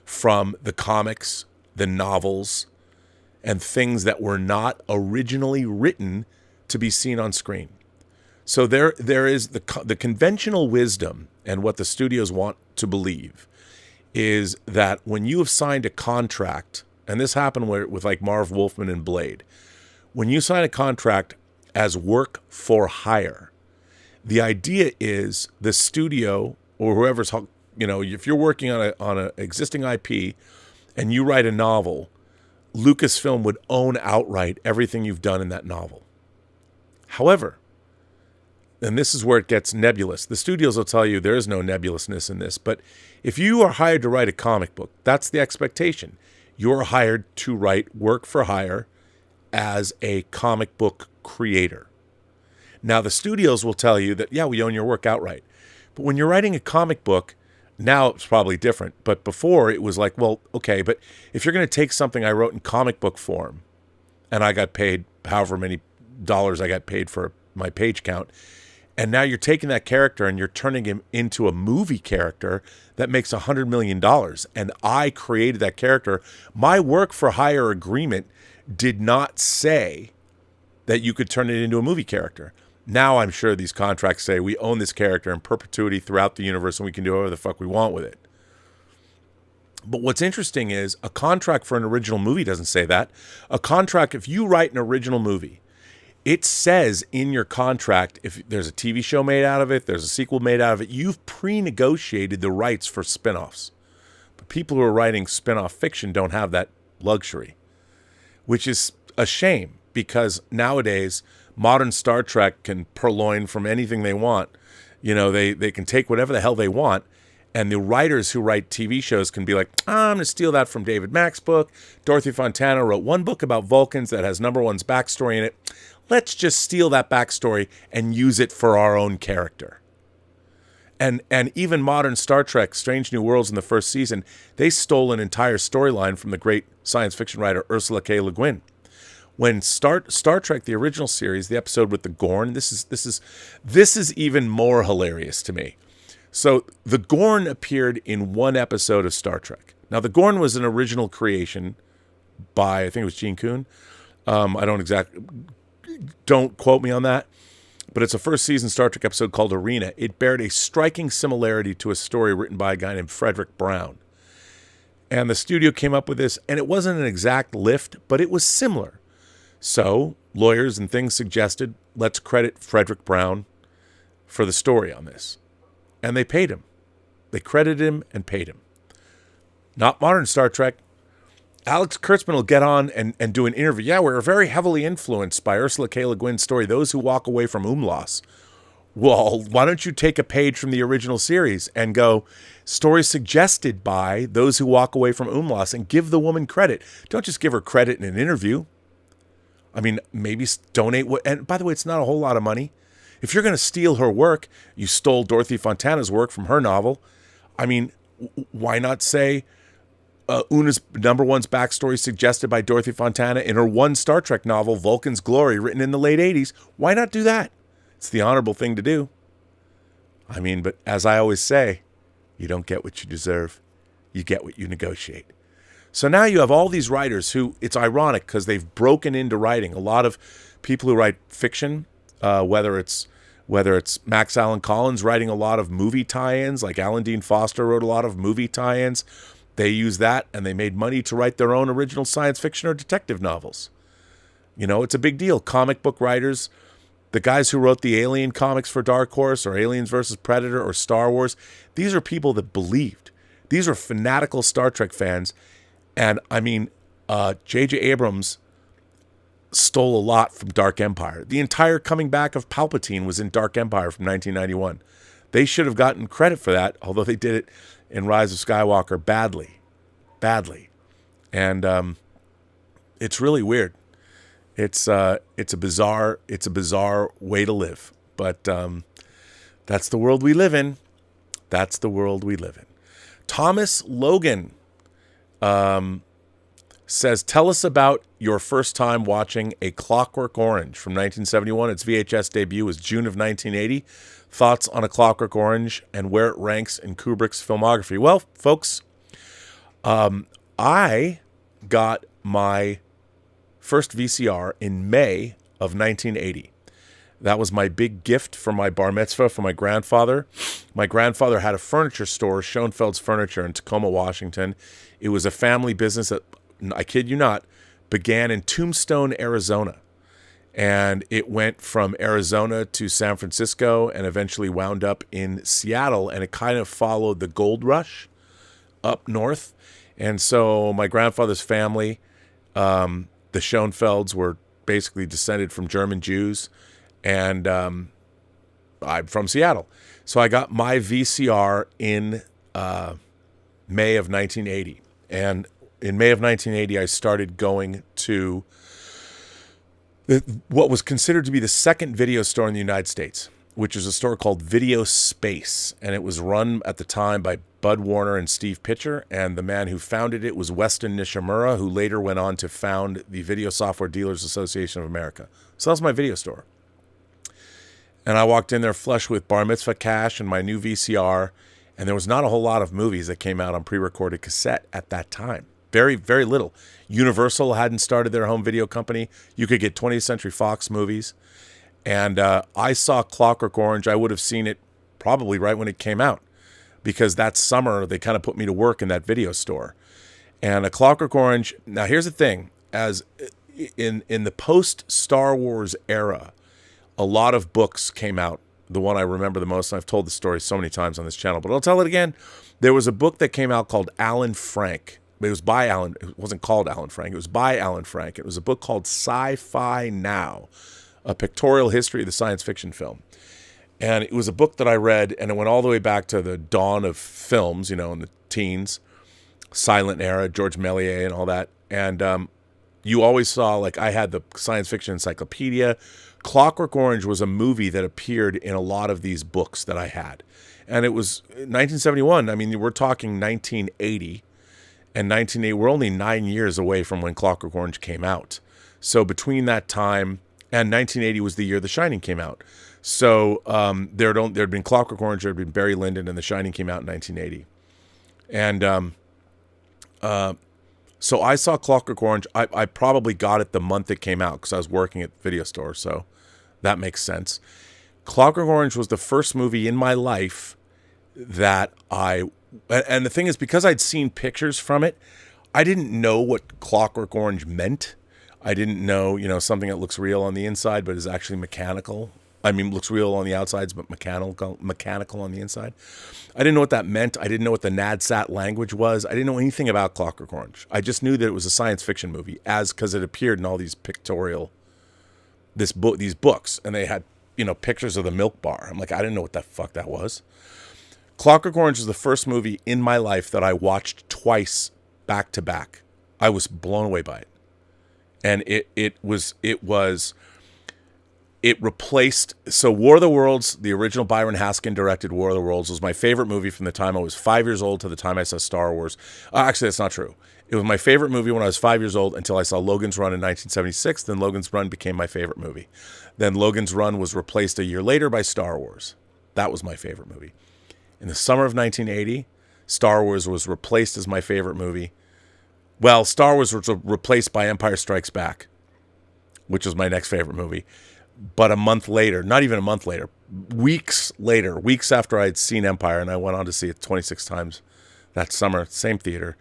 from the comics, the novels, and things that were not originally written to be seen on screen. So there is the conventional wisdom, and what the studios want to believe is that when you have signed a contract, and this happened with like Marv Wolfman and Blade, when you sign a contract as work for hire, the idea is the studio or whoever's, if you're working on an existing IP and you write a novel, Lucasfilm would own outright everything you've done in that novel. However, and this is where it gets nebulous. The studios will tell you there is no nebulousness in this, but if you are hired to write a comic book, that's the expectation. You're hired to write work for hire as a comic book creator. Now, the studios will tell you that, yeah, we own your work outright. But when you're writing a comic book, now it's probably different. But before, it was like, well, okay, but if you're going to take something I wrote in comic book form, and I got paid however many dollars I got paid for my page count, and now you're taking that character and you're turning him into a movie character that makes $100 million, and I created that character, my work for hire agreement did not say that you could turn it into a movie character. Now I'm sure these contracts say we own this character in perpetuity throughout the universe and we can do whatever the fuck we want with it. But what's interesting is a contract for an original movie doesn't say that. A contract, if you write an original movie, it says in your contract, if there's a TV show made out of it, there's a sequel made out of it, you've pre-negotiated the rights for spin-offs. But people who are writing spin-off fiction don't have that luxury, which is a shame because nowadays modern Star Trek can purloin from anything they want. They can take whatever the hell they want, and the writers who write TV shows can be like, I'm going to steal that from David Mack's book. Dorothy Fontana wrote one book about Vulcans that has number one's backstory in it. Let's just steal that backstory and use it for our own character. And even modern Star Trek, Strange New Worlds in the first season, they stole an entire storyline from the great science fiction writer Ursula K. Le Guin. When Star Trek, the original series, the episode with the Gorn, this is even more hilarious to me. So the Gorn appeared in one episode of Star Trek. Now the Gorn was an original creation by, I think it was Gene Kuhn. Don't quote me on that, but it's a first season Star Trek episode called Arena. It bared a striking similarity to a story written by a guy named Frederick Brown. And the studio came up with this, and it wasn't an exact lift, but it was similar. So lawyers and things suggested, let's credit Frederick Brown for the story on this. And they paid him. They credited him and paid him. Not modern Star Trek. Alex Kurtzman will get on and do an interview. Yeah, we're very heavily influenced by Ursula K. Le Guin's story, Those Who Walk Away from Umlaus. Well, why don't you take a page from the original series and go, story suggested by Those Who Walk Away from Umlaus, and give the woman credit. Don't just give her credit in an interview. I mean, maybe donate and by the way, it's not a whole lot of money. If you're going to steal her work, you stole Dorothy Fontana's work from her novel. I mean, why not say Una's number one's backstory suggested by Dorothy Fontana in her one Star Trek novel, Vulcan's Glory, written in the late 80s? Why not do that? It's the honorable thing to do. I mean, but as I always say, you don't get what you deserve. You get what you negotiate. So now you have all these writers who, it's ironic because they've broken into writing. A lot of people who write fiction, whether it's whether it's Max Allan Collins writing a lot of movie tie-ins, like Alan Dean Foster wrote a lot of movie tie-ins. They used that, and they made money to write their own original science fiction or detective novels. You know, it's a big deal. Comic book writers, the guys who wrote the Alien comics for Dark Horse or Aliens versus Predator or Star Wars, these are people that believed. These are fanatical Star Trek fans. And I mean, J.J. Abrams stole a lot from Dark Empire. The entire coming back of Palpatine was in Dark Empire from 1991. They should have gotten credit for that, although they did it in Rise of Skywalker badly. And it's really weird. It's a bizarre way to live. But that's the world we live in. Thomas Logan says, tell us about your first time watching A Clockwork Orange from 1971. Its VHS debut was June of 1980. Thoughts on A Clockwork Orange and where it ranks in Kubrick's filmography? Well, folks, I got my first VCR in May of 1980. That was my big gift for my bar mitzvah for my grandfather. My grandfather had a furniture store, Schoenfeld's Furniture, in Tacoma, Washington. It was a family business that, I kid you not, began in Tombstone, Arizona. And it went from Arizona to San Francisco and eventually wound up in Seattle. And it kind of followed the gold rush up north. And so my grandfather's family, the Schoenfelds, were basically descended from German Jews. And I'm from Seattle. So I got my VCR in May of 1980. And in May of 1980, I started going to what was considered to be the second video store in the United States, which is a store called Video Space. And it was run at the time by Bud Warner and Steve Pitcher. And the man who founded it was Weston Nishimura, who later went on to found the Video Software Dealers Association of America. So that was my video store. And I walked in there flush with bar mitzvah cash and my new VCR. And there was not a whole lot of movies that came out on pre-recorded cassette at that time. Very, very little. Universal hadn't started their home video company. You could get 20th Century Fox movies. And I saw Clockwork Orange. I would have seen it probably right when it came out, because that summer they kind of put me to work in that video store. And A Clockwork Orange, now here's the thing, as in the post-Star Wars era, a lot of books came out. The one I remember the most, and I've told the story so many times on this channel, but I'll tell it again. There was a book that came out called Alan Frank. It was by Alan. It wasn't called Alan Frank. It was by Alan Frank. It was a book called Sci-Fi Now, a pictorial history of the science fiction film. And it was a book that I read, and it went all the way back to the dawn of films, you know, in the teens, silent era, George Méliès and all that. And you always saw, like, I had the science fiction encyclopedia. Clockwork Orange was a movie that appeared in a lot of these books that I had. And it was 1971. I mean, we're talking 1980. And 1980, we're only 9 years away from when Clockwork Orange came out. So between that time and 1980 was the year The Shining came out. So there'd been Clockwork Orange, there'd been Barry Lyndon, and The Shining came out in 1980. And so I saw Clockwork Orange. I probably got it the month it came out because I was working at the video store, so that makes sense. Clockwork Orange was the first movie in my life that and the thing is, because I'd seen pictures from it, I didn't know what Clockwork Orange meant. I didn't know, you know, something that looks real on the inside but is actually mechanical. I mean, looks real on the outsides but mechanical on the inside. I didn't know what that meant. I didn't know what the NADSAT language was. I didn't know anything about Clockwork Orange. I just knew that it was a science fiction movie, because it appeared in all these these books, and they had, you know, pictures of the milk bar. I'm like, I didn't know what the fuck that was. Clockwork Orange was the first movie in my life that I watched twice back to back. I was blown away by it. And it replaced, so War of the Worlds, the original Byron Haskin directed War of the Worlds, was my favorite movie from the time I was 5 years old to the time I saw Star Wars. Actually, that's not true. It was my favorite movie when I was 5 years old until I saw Logan's Run in 1976. Then Logan's Run became my favorite movie. Then Logan's Run was replaced a year later by Star Wars. That was my favorite movie. In the summer of 1980, Star Wars was replaced as my favorite movie. Well, Star Wars was replaced by Empire Strikes Back, which was my next favorite movie. But a month later, not even a month later, weeks later, weeks after I had seen Empire, and I went on to see it 26 times that summer, same theater,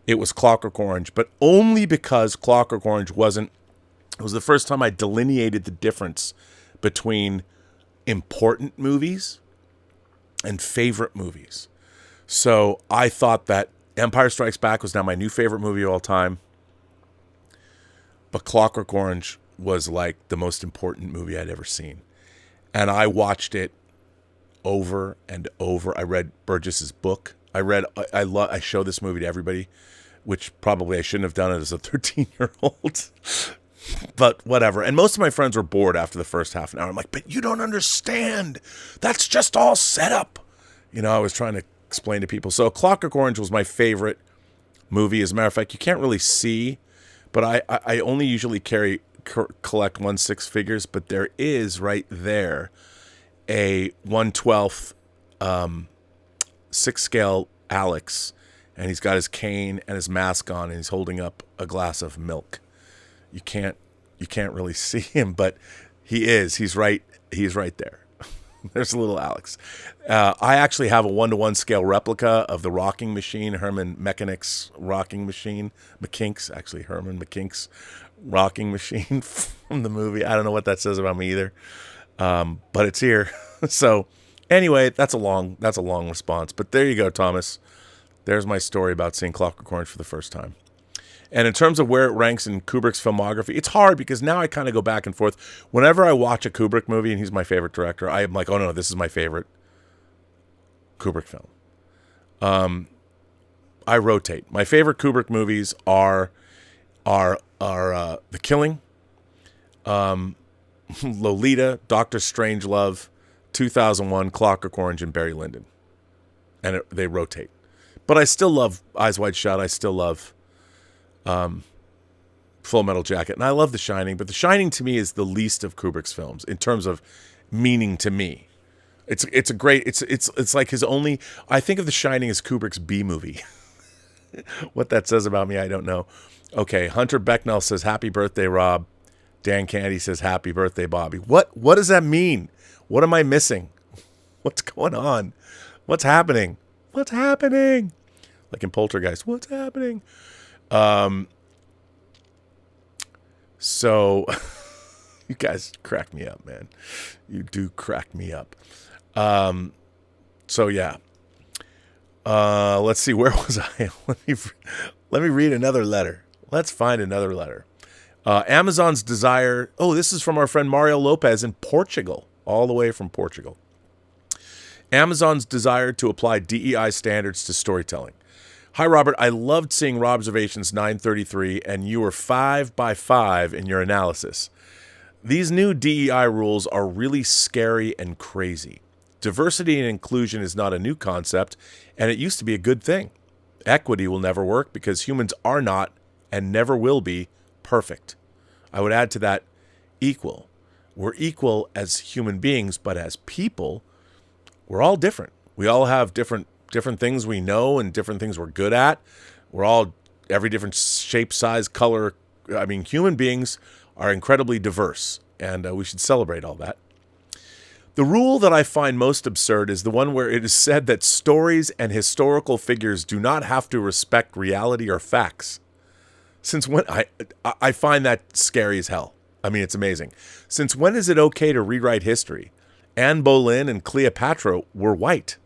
it was Clockwork Orange, but only because Clockwork Orange it was the first time I delineated the difference between important movies and favorite movies. So I thought that Empire Strikes Back was now my new favorite movie of all time, but Clockwork Orange was like the most important movie I'd ever seen. And I watched it over and over. I read Burgess's book. I show this movie to everybody, which probably I shouldn't have done it as a 13-year-old. But whatever. And most of my friends were bored after the first half an hour. I'm like, but you don't understand. That's just all set up. I was trying to explain to people. So Clockwork Orange was my favorite movie. As a matter of fact, you can't really see, but I only usually collect 1/6 figures, but there is right there a 1/12 6 scale Alex, and he's got his cane and his mask on, and he's holding up a glass of milk. You can't really see him, but he's right there. There's a little Alex. I actually have a 1-to-1 scale replica of the rocking machine, Herman Mechanic's rocking machine. Herman McKink's rocking machine from the movie. I don't know what that says about me either, but it's here. So anyway, that's a long response. But there you go, Thomas. There's my story about seeing Clockwork Orange for the first time. And in terms of where it ranks in Kubrick's filmography, it's hard because now I kind of go back and forth. Whenever I watch a Kubrick movie, and he's my favorite director, I'm like, oh no, this is my favorite Kubrick film. I rotate. My favorite Kubrick movies are The Killing, Lolita, Doctor Strangelove, 2001, Clockwork Orange, and Barry Lyndon. And they rotate. But I still love Eyes Wide Shut. I still love Full Metal Jacket, and I love The Shining, but The Shining to me is the least of Kubrick's films in terms of meaning to me. It's like his only. I think of The Shining as Kubrick's B movie. What that says about me, I don't know. Okay, Hunter Becknell says happy birthday, Rob. Dan Candy says happy birthday, Bobby. What does that mean? What am I missing? What's going on? What's happening? Like in Poltergeist, what's happening? So you guys crack me up, man. You do crack me up. So yeah. Let's see, where was I? Let me read another letter. Let's find another letter. Amazon's desire. Oh, this is from our friend Mario Lopez in Portugal, all the way from Portugal. Amazon's desire to apply DEI standards to storytelling. Hi, Robert. I loved seeing Robservations 933, and you were 5 by 5 in your analysis. These new DEI rules are really scary and crazy. Diversity and inclusion is not a new concept, and it used to be a good thing. Equity will never work because humans are not and never will be perfect. I would add to that equal. We're equal as human beings, but as people, we're all different. We all have different things we know and different things we're good at. We're all every different shape, size, color. I mean, human beings are incredibly diverse, and we should celebrate all that. The rule that I find most absurd is the one where it is said that stories and historical figures do not have to respect reality or facts. Since when? I find that scary as hell. I mean, it's amazing. Since when is it okay to rewrite history? Anne Boleyn and Cleopatra were white.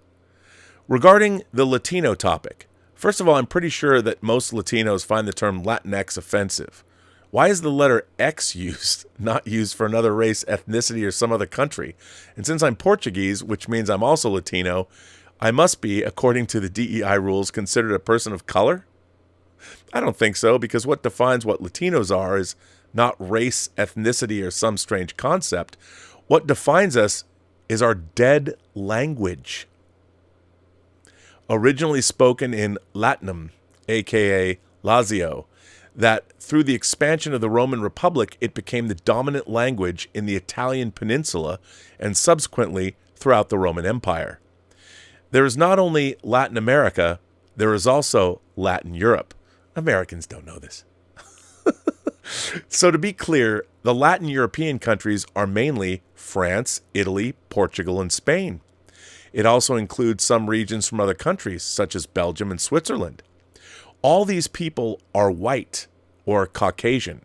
Regarding the Latino topic, first of all, I'm pretty sure that most Latinos find the term Latinx offensive. Why is the letter X used, not used for another race, ethnicity, or some other country? And since I'm Portuguese, which means I'm also Latino, I must be, according to the DEI rules, considered a person of color? I don't think so, because what defines what Latinos are is not race, ethnicity, or some strange concept. What defines us is our dead language. Originally spoken in Latinum, aka Lazio, that through the expansion of the Roman Republic, it became the dominant language in the Italian peninsula and subsequently throughout the Roman Empire. There is not only Latin America, there is also Latin Europe. Americans don't know this. So to be clear, the Latin European countries are mainly France, Italy, Portugal, and Spain. It also includes some regions from other countries, such as Belgium and Switzerland. All these people are white, or Caucasian,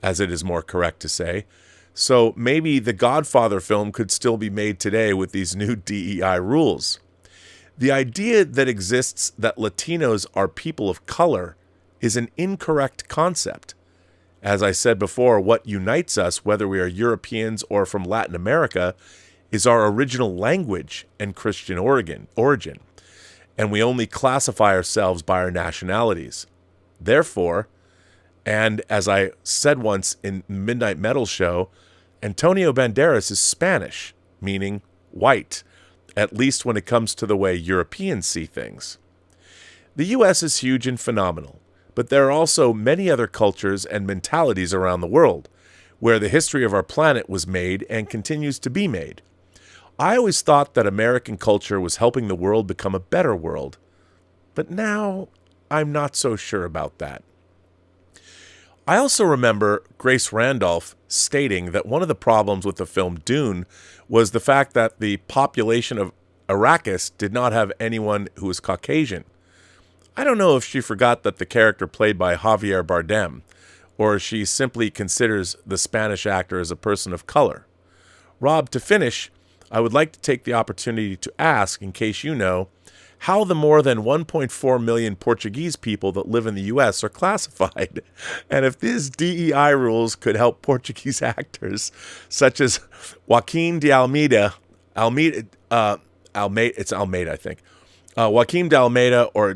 as it is more correct to say. So maybe the Godfather film could still be made today with these new DEI rules. The idea that exists that Latinos are people of color is an incorrect concept. As I said before, what unites us, whether we are Europeans or from Latin America, is our original language and Christian origin, and we only classify ourselves by our nationalities. Therefore, and as I said once in Midnight Metal Show, Antonio Banderas is Spanish, meaning white, at least when it comes to the way Europeans see things. The U.S. is huge and phenomenal, but there are also many other cultures and mentalities around the world, where the history of our planet was made and continues to be made. I always thought that American culture was helping the world become a better world, but now I'm not so sure about that. I also remember Grace Randolph stating that one of the problems with the film Dune was the fact that the population of Arrakis did not have anyone who was Caucasian. I don't know if she forgot that the character played by Javier Bardem, or she simply considers the Spanish actor as a person of color. Rob, to finish, I would like to take the opportunity to ask, in case you know, how the more than 1.4 million Portuguese people that live in the U.S. are classified, and if these DEI rules could help Portuguese actors such as Joaquim de Almeida, it's Almeida, I think, Joaquim de Almeida or I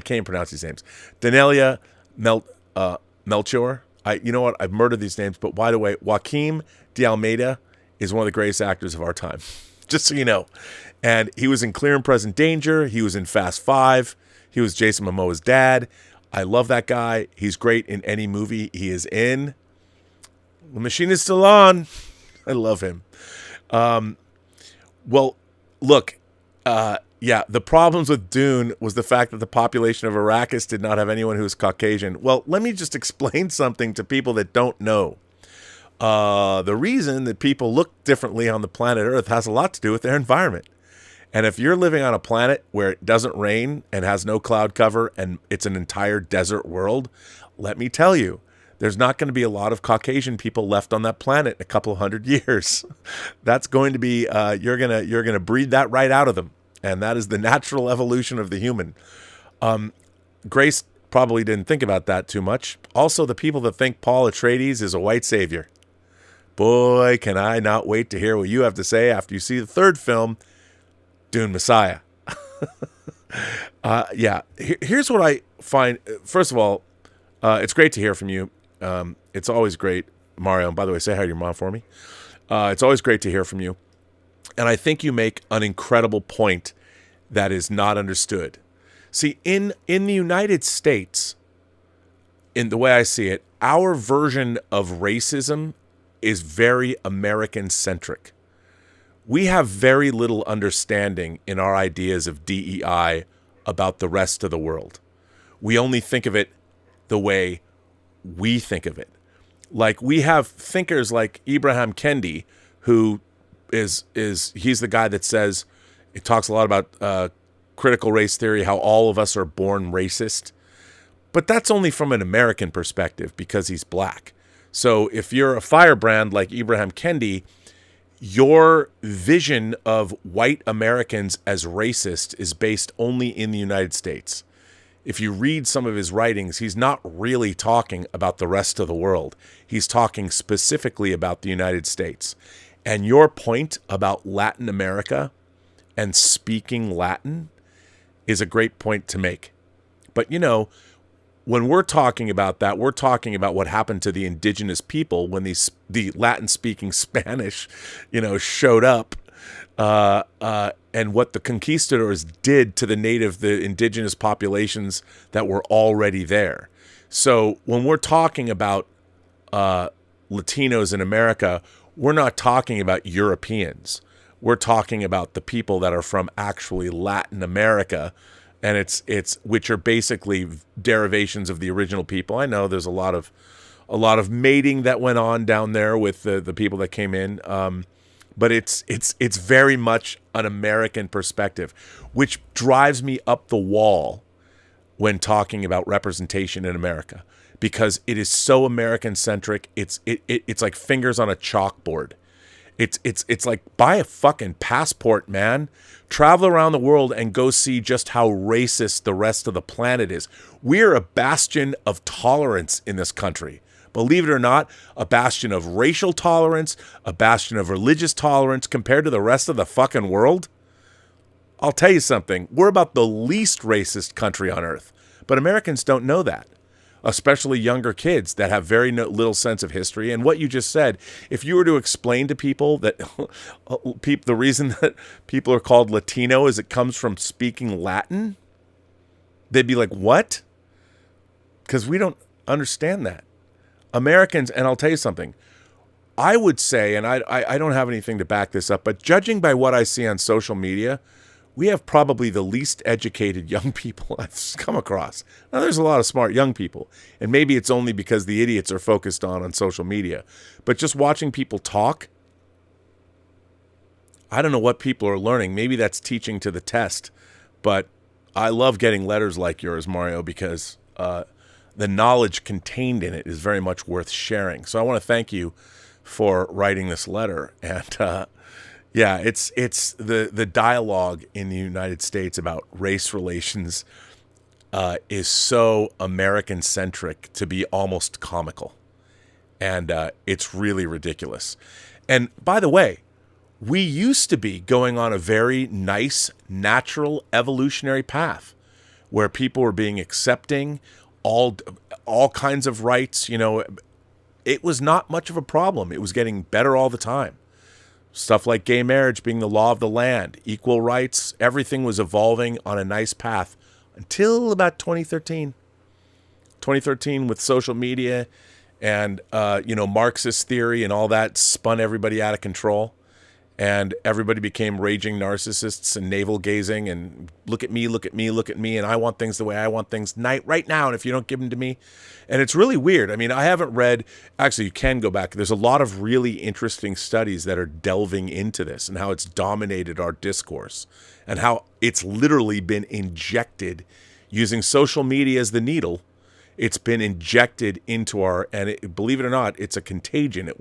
can't pronounce these names, Danelia Melchior. You know what? I've murdered these names, but by the way, Joaquim de Almeida is one of the greatest actors of our time, just so you know. And he was in Clear and Present Danger. He was in Fast Five. He was Jason Momoa's dad. I love that guy. He's great in any movie he is in. The machine is still on. I love him. Well, look, the problems with Dune was the fact that the population of Arrakis did not have anyone who was Caucasian. Well, let me just explain something to people that don't know. The reason that people look differently on the planet Earth has a lot to do with their environment. And if you're living on a planet where it doesn't rain and has no cloud cover and it's an entire desert world, let me tell you, there's not going to be a lot of Caucasian people left on that planet in a couple of 100 years. That's going to be, you're going to breed that right out of them. And that is the natural evolution of the human. Grace probably didn't think about that too much. Also, the people that think Paul Atreides is a white savior. Boy, can I not wait to hear what you have to say after you see the third film, Dune Messiah. Here's what I find. First of all, it's great to hear from you. It's always great, Mario. And by the way, say hi to your mom for me. It's always great to hear from you. And I think you make an incredible point that is not understood. See, in the United States, in the way I see it, our version of racism is very American-centric. We have very little understanding in our ideas of DEI about the rest of the world. We only think of it the way we think of it. Like, we have thinkers like Ibram Kendi, who he's the guy that says, it talks a lot about critical race theory, how all of us are born racist. But that's only from an American perspective because he's black. So if you're a firebrand like Ibram Kendi, your vision of white Americans as racist is based only in the United States. If you read some of his writings, he's not really talking about the rest of the world. He's talking specifically about the United States. And your point about Latin America and speaking Latin is a great point to make. But, you know, when we're talking about that, we're talking about what happened to the indigenous people when the Latin-speaking Spanish, showed up, and what the conquistadors did to the indigenous populations that were already there. So when we're talking about Latinos in America, we're not talking about Europeans. We're talking about the people that are from actually Latin America. And it's which are basically derivations of the original people. I know there's a lot of a lot of mating that went on down there with the people that came in. But it's very much an American perspective, which drives me up the wall when talking about representation in America, because it is so American centric. It's like fingers on a chalkboard. It's like, buy a fucking passport, man. Travel around the world and go see just how racist the rest of the planet is. We're a bastion of tolerance in this country. Believe it or not, a bastion of racial tolerance, a bastion of religious tolerance compared to the rest of the fucking world. I'll tell you something. We're about the least racist country on earth. But Americans don't know that, especially younger kids that have very little sense of history. And what you just said, if you were to explain to people that the reason that people are called Latino is it comes from speaking Latin, they'd be like, what? Because we don't understand that. Americans, and I'll tell you something, I would say, and I don't have anything to back this up, but judging by what I see on social media, we have probably the least educated young people I've come across. Now, there's a lot of smart young people, and maybe it's only because the idiots are focused on social media. But just watching people talk, I don't know what people are learning. Maybe that's teaching to the test. But I love getting letters like yours, Mario, because the knowledge contained in it is very much worth sharing. So I want to thank you for writing this letter. And yeah, it's the dialogue in the United States about race relations is so American-centric to be almost comical. And it's really ridiculous. And by the way, we used to be going on a very nice, natural, evolutionary path where people were being accepting, all kinds of rights. You know, it was not much of a problem. It was getting better all the time. Stuff like gay marriage being the law of the land, equal rights, everything was evolving on a nice path until about 2013. 2013 with social media and, Marxist theory and all that spun everybody out of control. And everybody became raging narcissists and navel-gazing and look at me, look at me, look at me, and I want things the way I want things right now, and if you don't give them to me. And it's really weird. I mean, I haven't read, actually, you can go back. There's a lot of really interesting studies that are delving into this and how it's dominated our discourse and how it's literally been injected using social media as the needle. It's been injected into believe it or not, it's a contagion.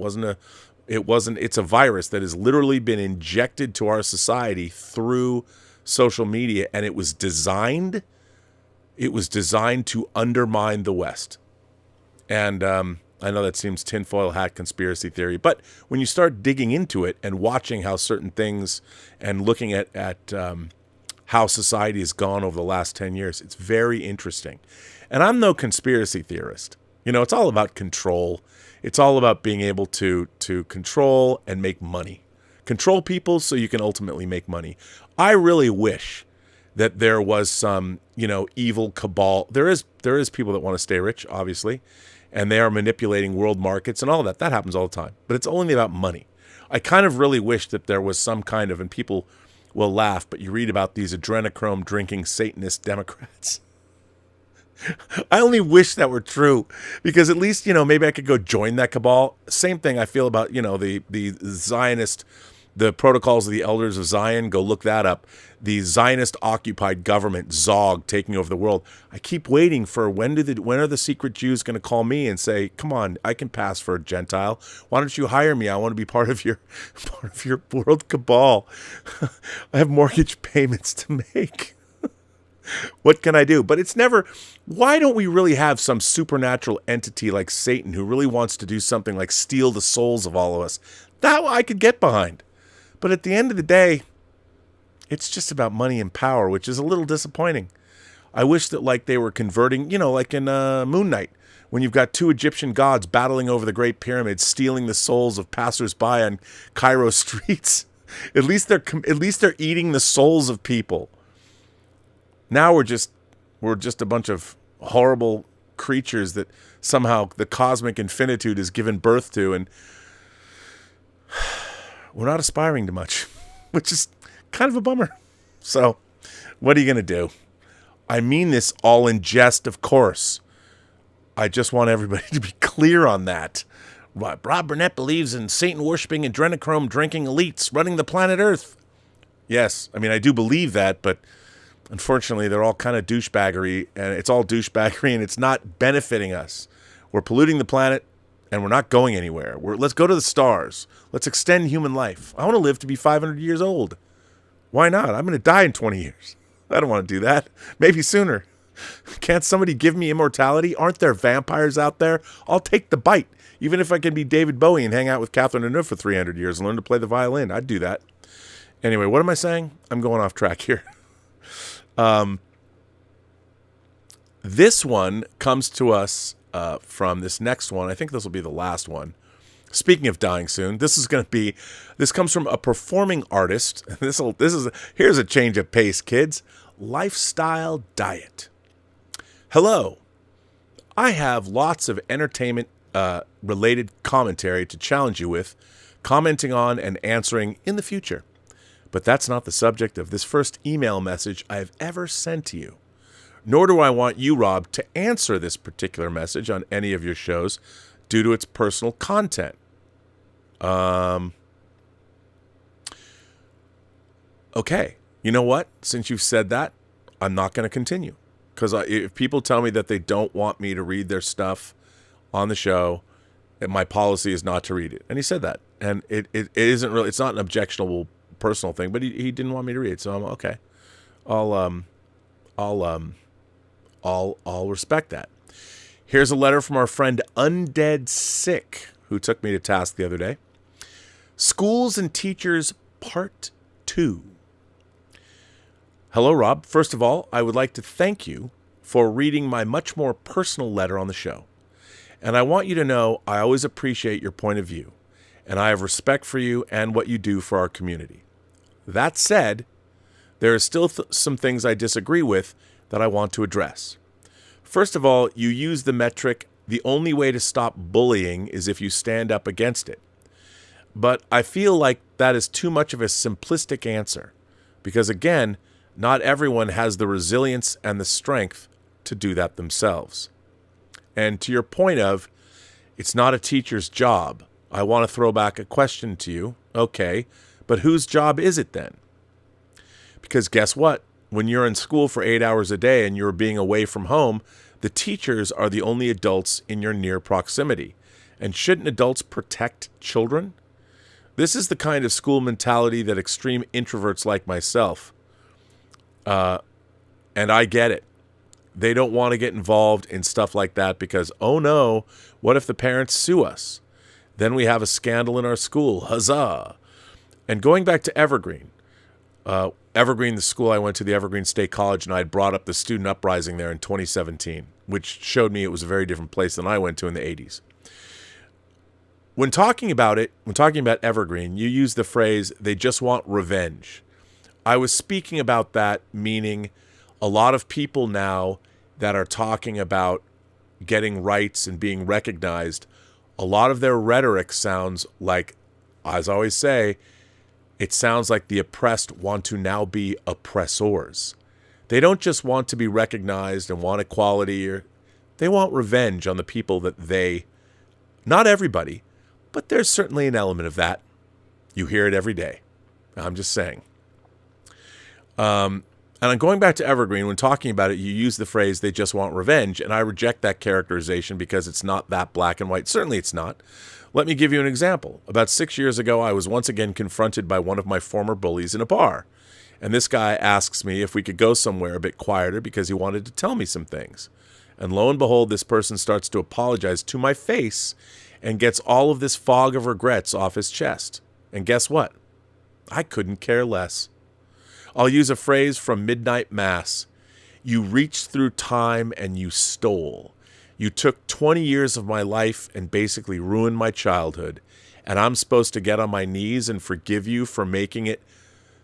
It's a virus that has literally been injected to our society through social media, and it was designed to undermine the West. And I know that seems tinfoil hat conspiracy theory, but when you start digging into it and watching how certain things and looking at how society has gone over the last 10 years, it's very interesting. And I'm no conspiracy theorist. You know, it's all about control. It's all about being able to control and make money. Control people so you can ultimately make money. I really wish that there was some, evil cabal. There is people that want to stay rich, obviously, and they are manipulating world markets and all that. That happens all the time. But it's only about money. I kind of really wish that there was some kind of, and people will laugh, but you read about these adrenochrome drinking Satanist Democrats. I only wish that were true, because at least, maybe I could go join that cabal. Same thing I feel about, the Zionist, the Protocols of the Elders of Zion. Go look that up. The Zionist-occupied government, Zog, taking over the world. I keep waiting for when are the secret Jews going to call me and say, come on, I can pass for a Gentile. Why don't you hire me? I want to be part of your world cabal. I have mortgage payments to make. What can I do? But it's never, why don't we really have some supernatural entity like Satan who really wants to do something like steal the souls of all of us? That I could get behind. But at the end of the day, it's just about money and power, which is a little disappointing. I wish that like they were converting, like in Moon Knight, when you've got two Egyptian gods battling over the Great Pyramid, stealing the souls of passersby on Cairo streets. At least they're eating the souls of people. Now we're just a bunch of horrible creatures that somehow the cosmic infinitude has given birth to, and we're not aspiring to much, which is kind of a bummer. So, what are you going to do? I mean this all in jest, of course. I just want everybody to be clear on that. Rob Burnett believes in Satan-worshipping, adrenochrome drinking elites running the planet Earth. Yes, I mean, I do believe that, but unfortunately, they're all kind of douchebaggery, and it's all douchebaggery, and it's not benefiting us. We're polluting the planet, and we're not going anywhere. Let's go to the stars. Let's extend human life. I want to live to be 500 years old. Why not? I'm going to die in 20 years. I don't want to do that. Maybe sooner. Can't somebody give me immortality? Aren't there vampires out there? I'll take the bite. Even if I can be David Bowie and hang out with Catherine Deneuve for 300 years and learn to play the violin, I'd do that. Anyway, what am I saying? I'm going off track here. This one comes to us from this next one. I think this will be the last one. Speaking of dying soon, this comes from a performing artist. Here's a change of pace, kids. Lifestyle diet. Hello. I have lots of entertainment related commentary to challenge you with, commenting on and answering in the future. But that's not the subject of this first email message I have ever sent to you. Nor do I want you, Rob, to answer this particular message on any of your shows due to its personal content. Okay. You know what? Since you've said that, I'm not going to continue. Because if people tell me that they don't want me to read their stuff on the show, my policy is not to read it. And he said that. And it isn't really, it's not an objectionable personal thing, but he didn't want me to read it. So I'm okay. I'll respect that. Here's a letter from our friend Undead Sick, who took me to task the other day. Schools and Teachers, Part 2. Hello, Rob. First of all, I would like to thank you for reading my much more personal letter on the show. And I want you to know I always appreciate your point of view, and I have respect for you and what you do for our community. That said, there are still some things I disagree with that I want to address. First of all, you use the metric, the only way to stop bullying is if you stand up against it. But I feel like that is too much of a simplistic answer, because again, not everyone has the resilience and the strength to do that themselves. And to your point of, it's not a teacher's job, I want to throw back a question to you. Okay, but whose job is it then? Because guess what? When you're in school for 8 hours a day and you're being away from home, the teachers are the only adults in your near proximity. And shouldn't adults protect children? This is the kind of school mentality that extreme introverts like myself, and I get it. They don't want to get involved in stuff like that because, oh no, what if the parents sue us? Then we have a scandal in our school. Huzzah! And going back to Evergreen, the school I went to, the Evergreen State College, and I had brought up the student uprising there in 2017, which showed me it was a very different place than I went to in the 80s. When talking about Evergreen, you use the phrase, they just want revenge. I was speaking about that, meaning a lot of people now that are talking about getting rights and being recognized, a lot of their rhetoric sounds like, as I always say, it sounds like the oppressed want to now be oppressors. They don't just want to be recognized and want equality, they want revenge on the people that not everybody, but there's certainly an element of that. You hear it every day. I'm just saying. And I'm going back to Evergreen. When talking about it, you use the phrase, they just want revenge. And I reject that characterization because it's not that black and white. Certainly it's not. Let me give you an example. About 6 years ago, I was once again confronted by one of my former bullies in a bar. And this guy asks me if we could go somewhere a bit quieter because he wanted to tell me some things. And lo and behold, this person starts to apologize to my face and gets all of this fog of regrets off his chest. And guess what? I couldn't care less. I'll use a phrase from Midnight Mass. You reached through time and you stole. You took 20 years of my life and basically ruined my childhood. And I'm supposed to get on my knees and forgive you for making it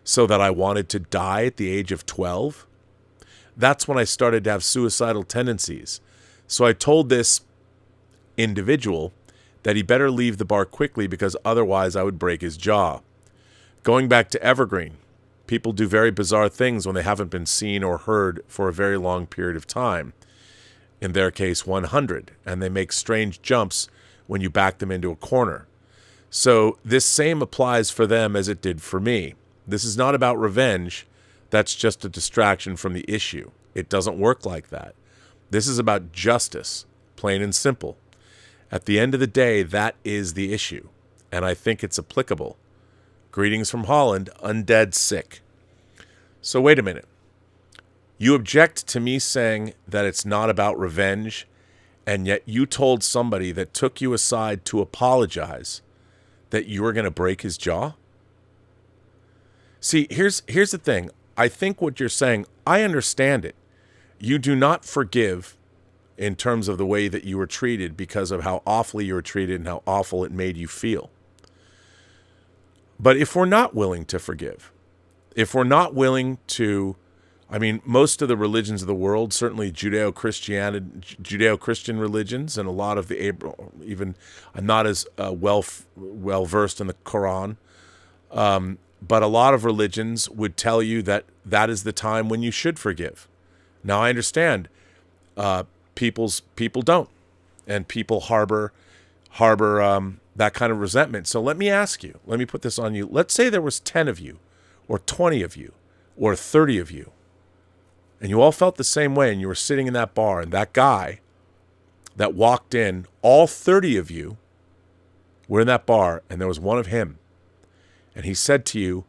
so that I wanted to die at the age of 12? That's when I started to have suicidal tendencies. So I told this individual that he better leave the bar quickly because otherwise I would break his jaw. Going back to Evergreen, people do very bizarre things when they haven't been seen or heard for a very long period of time. in their case 100, and they make strange jumps when you back them into a corner. So this same applies for them as it did for me. This is not about revenge. That's just a distraction from the issue. It doesn't work like that. This is about justice, plain and simple. At the end of the day, that is the issue, and I think it's applicable. Greetings from Holland, undead sick. So wait a minute. You object to me saying that it's not about revenge, and yet you told somebody that took you aside to apologize that you were going to break his jaw? See, here's the thing. I think what you're saying, I understand it. You do not forgive in terms of the way that you were treated because of how awfully you were treated and how awful it made you feel. But if we're not willing to forgive, if we're not willing to, I mean, most of the religions of the world, certainly Judeo-Christian religions, and a lot of the, even I'm not as well versed in the Quran, but a lot of religions would tell you that that is the time when you should forgive. Now, I understand people don't, and people harbor that kind of resentment. So let me ask you, let me put this on you. Let's say there was 10 of you, or 20 of you, or 30 of you, and you all felt the same way, and you were sitting in that bar, and that guy that walked in, all 30 of you were in that bar, and there was one of him, and he said to you,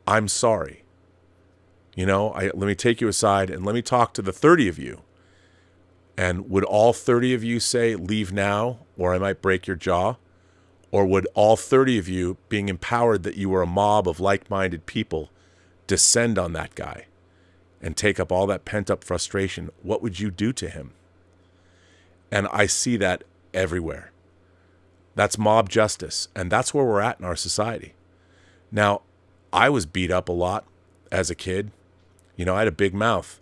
"I'm sorry. You know, let me take you aside, and let me talk to the 30 of you." And would all 30 of you say, "Leave now, or I might break your jaw"? Or would all 30 of you, being empowered that you were a mob of like-minded people, descend on that guy and take up all that pent-up frustration? What would you do to him? And I see that everywhere. That's mob justice, and that's where we're at in our society. Now, I was beat up a lot as a kid. You know, I had a big mouth.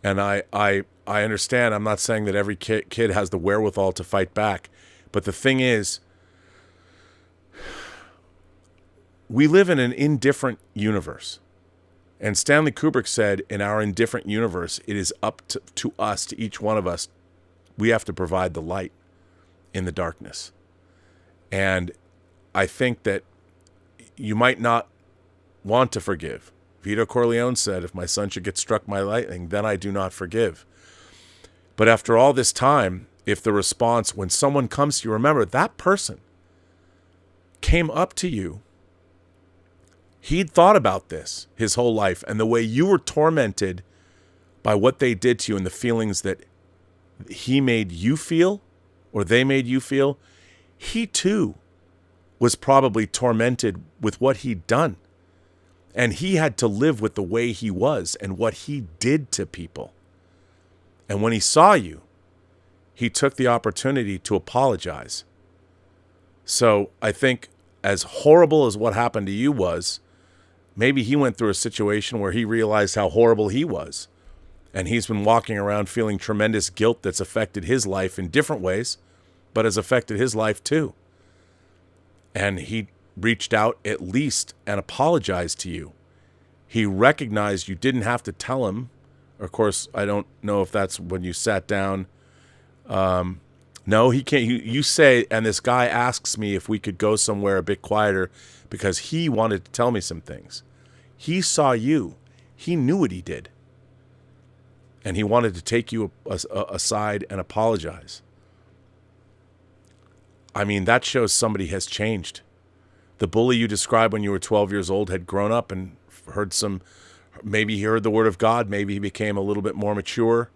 And I understand, I'm not saying that every kid has the wherewithal to fight back. But the thing is, we live in an indifferent universe. And Stanley Kubrick said, in our indifferent universe, it is up to us, to each one of us, we have to provide the light in the darkness. And I think that you might not want to forgive. Vito Corleone said, "If my son should get struck by lightning, then I do not forgive." But after all this time, if the response, when someone comes to you, remember, that person came up to you, he'd thought about this his whole life, and the way you were tormented by what they did to you and the feelings that he made you feel, or they made you feel, he too was probably tormented with what he'd done. And he had to live with the way he was and what he did to people. And when he saw you, he took the opportunity to apologize. So I think as horrible as what happened to you was, maybe he went through a situation where he realized how horrible he was. And he's been walking around feeling tremendous guilt that's affected his life in different ways, but has affected his life too. And he reached out at least and apologized to you. He recognized you didn't have to tell him. Of course, I don't know if that's when you sat down. No, he can't. You say, and this guy asks me if we could go somewhere a bit quieter because he wanted to tell me some things. He saw you. He knew what he did. And he wanted to take you aside and apologize. I mean, that shows somebody has changed. The bully you described when you were 12 years old had grown up and heard some, maybe he heard the word of God, maybe he became a little bit more mature.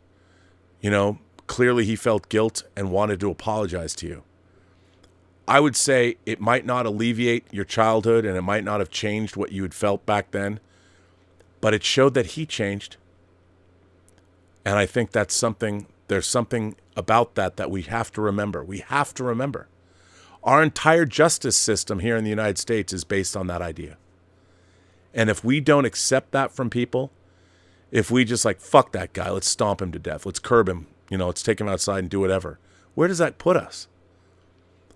You know, clearly he felt guilt and wanted to apologize to you. I would say it might not alleviate your childhood and it might not have changed what you had felt back then, but it showed that he changed. And I think that's something, there's something about that we have to remember. We have to remember. Our entire justice system here in the United States is based on that idea. And if we don't accept that from people, if we just like, fuck that guy, let's stomp him to death, let's curb him, you know, let's take him outside and do whatever, where does that put us?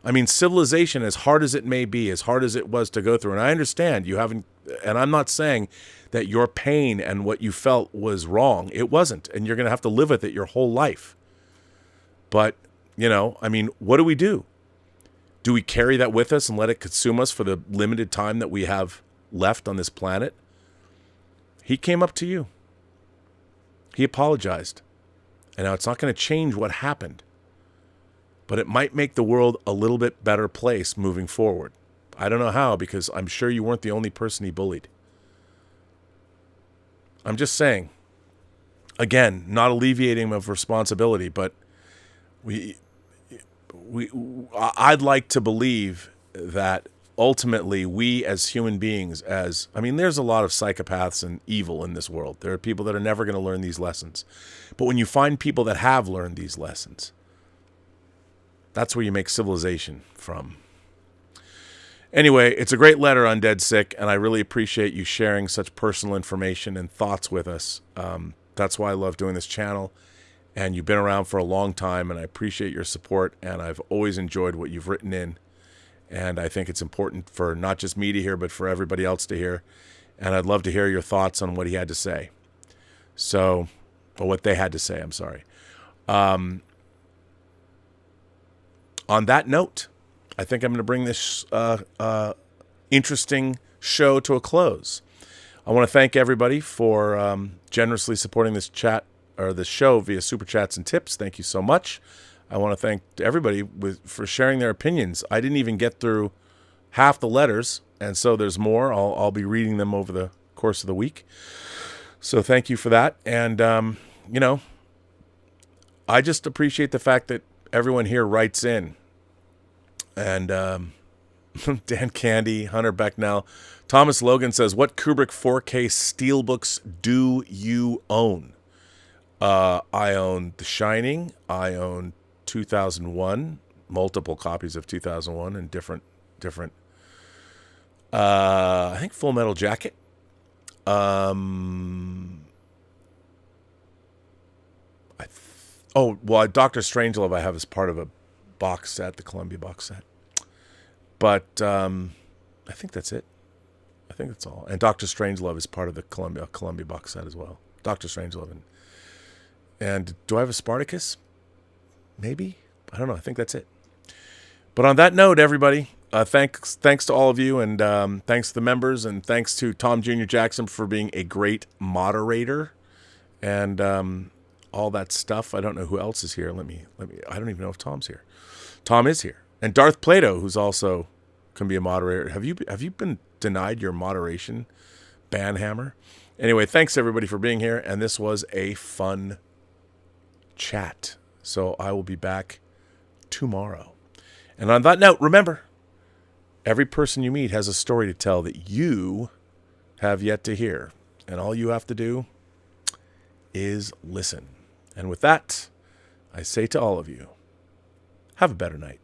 I mean, civilization, as hard as it may be, as hard as it was to go through, and I understand you haven't, and I'm not saying that your pain and what you felt was wrong. It wasn't, and you're going to have to live with it your whole life. But, I mean, what do? Do we carry that with us and let it consume us for the limited time that we have left on this planet? He came up to you. He apologized. And now it's not going to change what happened. But it might make the world a little bit better place moving forward. I don't know how, because I'm sure you weren't the only person he bullied. I'm just saying. Again, not alleviating him of responsibility, but I'd like to believe that ultimately we as human beings, there's a lot of psychopaths and evil in this world. There are people that are never going to learn these lessons. But when you find people that have learned these lessons, that's where you make civilization from. Anyway, it's a great letter on Dead Sick, and I really appreciate you sharing such personal information and thoughts with us. That's why I love doing this channel. And you've been around for a long time, and I appreciate your support, and I've always enjoyed what you've written in. And I think it's important for not just me to hear, but for everybody else to hear. And I'd love to hear your thoughts on what he had to say. Or what they had to say, I'm sorry. On that note, I think I'm going to bring this interesting show to a close. I want to thank everybody for generously supporting this chat or the show via super chats and tips. Thank you so much. I want to thank everybody for sharing their opinions. I didn't even get through half the letters, and so there's more. I'll be reading them over the course of the week. So thank you for that. And, I just appreciate the fact that everyone here writes in. And Dan Candy, Hunter Becknell, Thomas Logan says, what Kubrick 4K steelbooks do you own? I own The Shining. I own 2001, multiple copies of 2001 and different. I think Full Metal Jacket. Dr. Strangelove I have as part of a box set, the Columbia box set. But I think that's it. I think that's all. And Dr. Strangelove is part of the Columbia box set as well. Dr. Strangelove. And do I have a Spartacus? Maybe? I don't know. I think that's it. But on that note, everybody, thanks to all of you, and thanks to the members, and thanks to Tom Jr. Jackson for being a great moderator, and all that stuff. I don't know who else is here. Let me. I don't even know if Tom's here. Tom is here, and Darth Plato, who's also can be a moderator. Have you been denied your moderation banhammer? Anyway, thanks everybody for being here, and this was a fun chat. So I will be back tomorrow. And on that note, remember, every person you meet has a story to tell that you have yet to hear. And all you have to do is listen. And with that, I say to all of you, have a better night.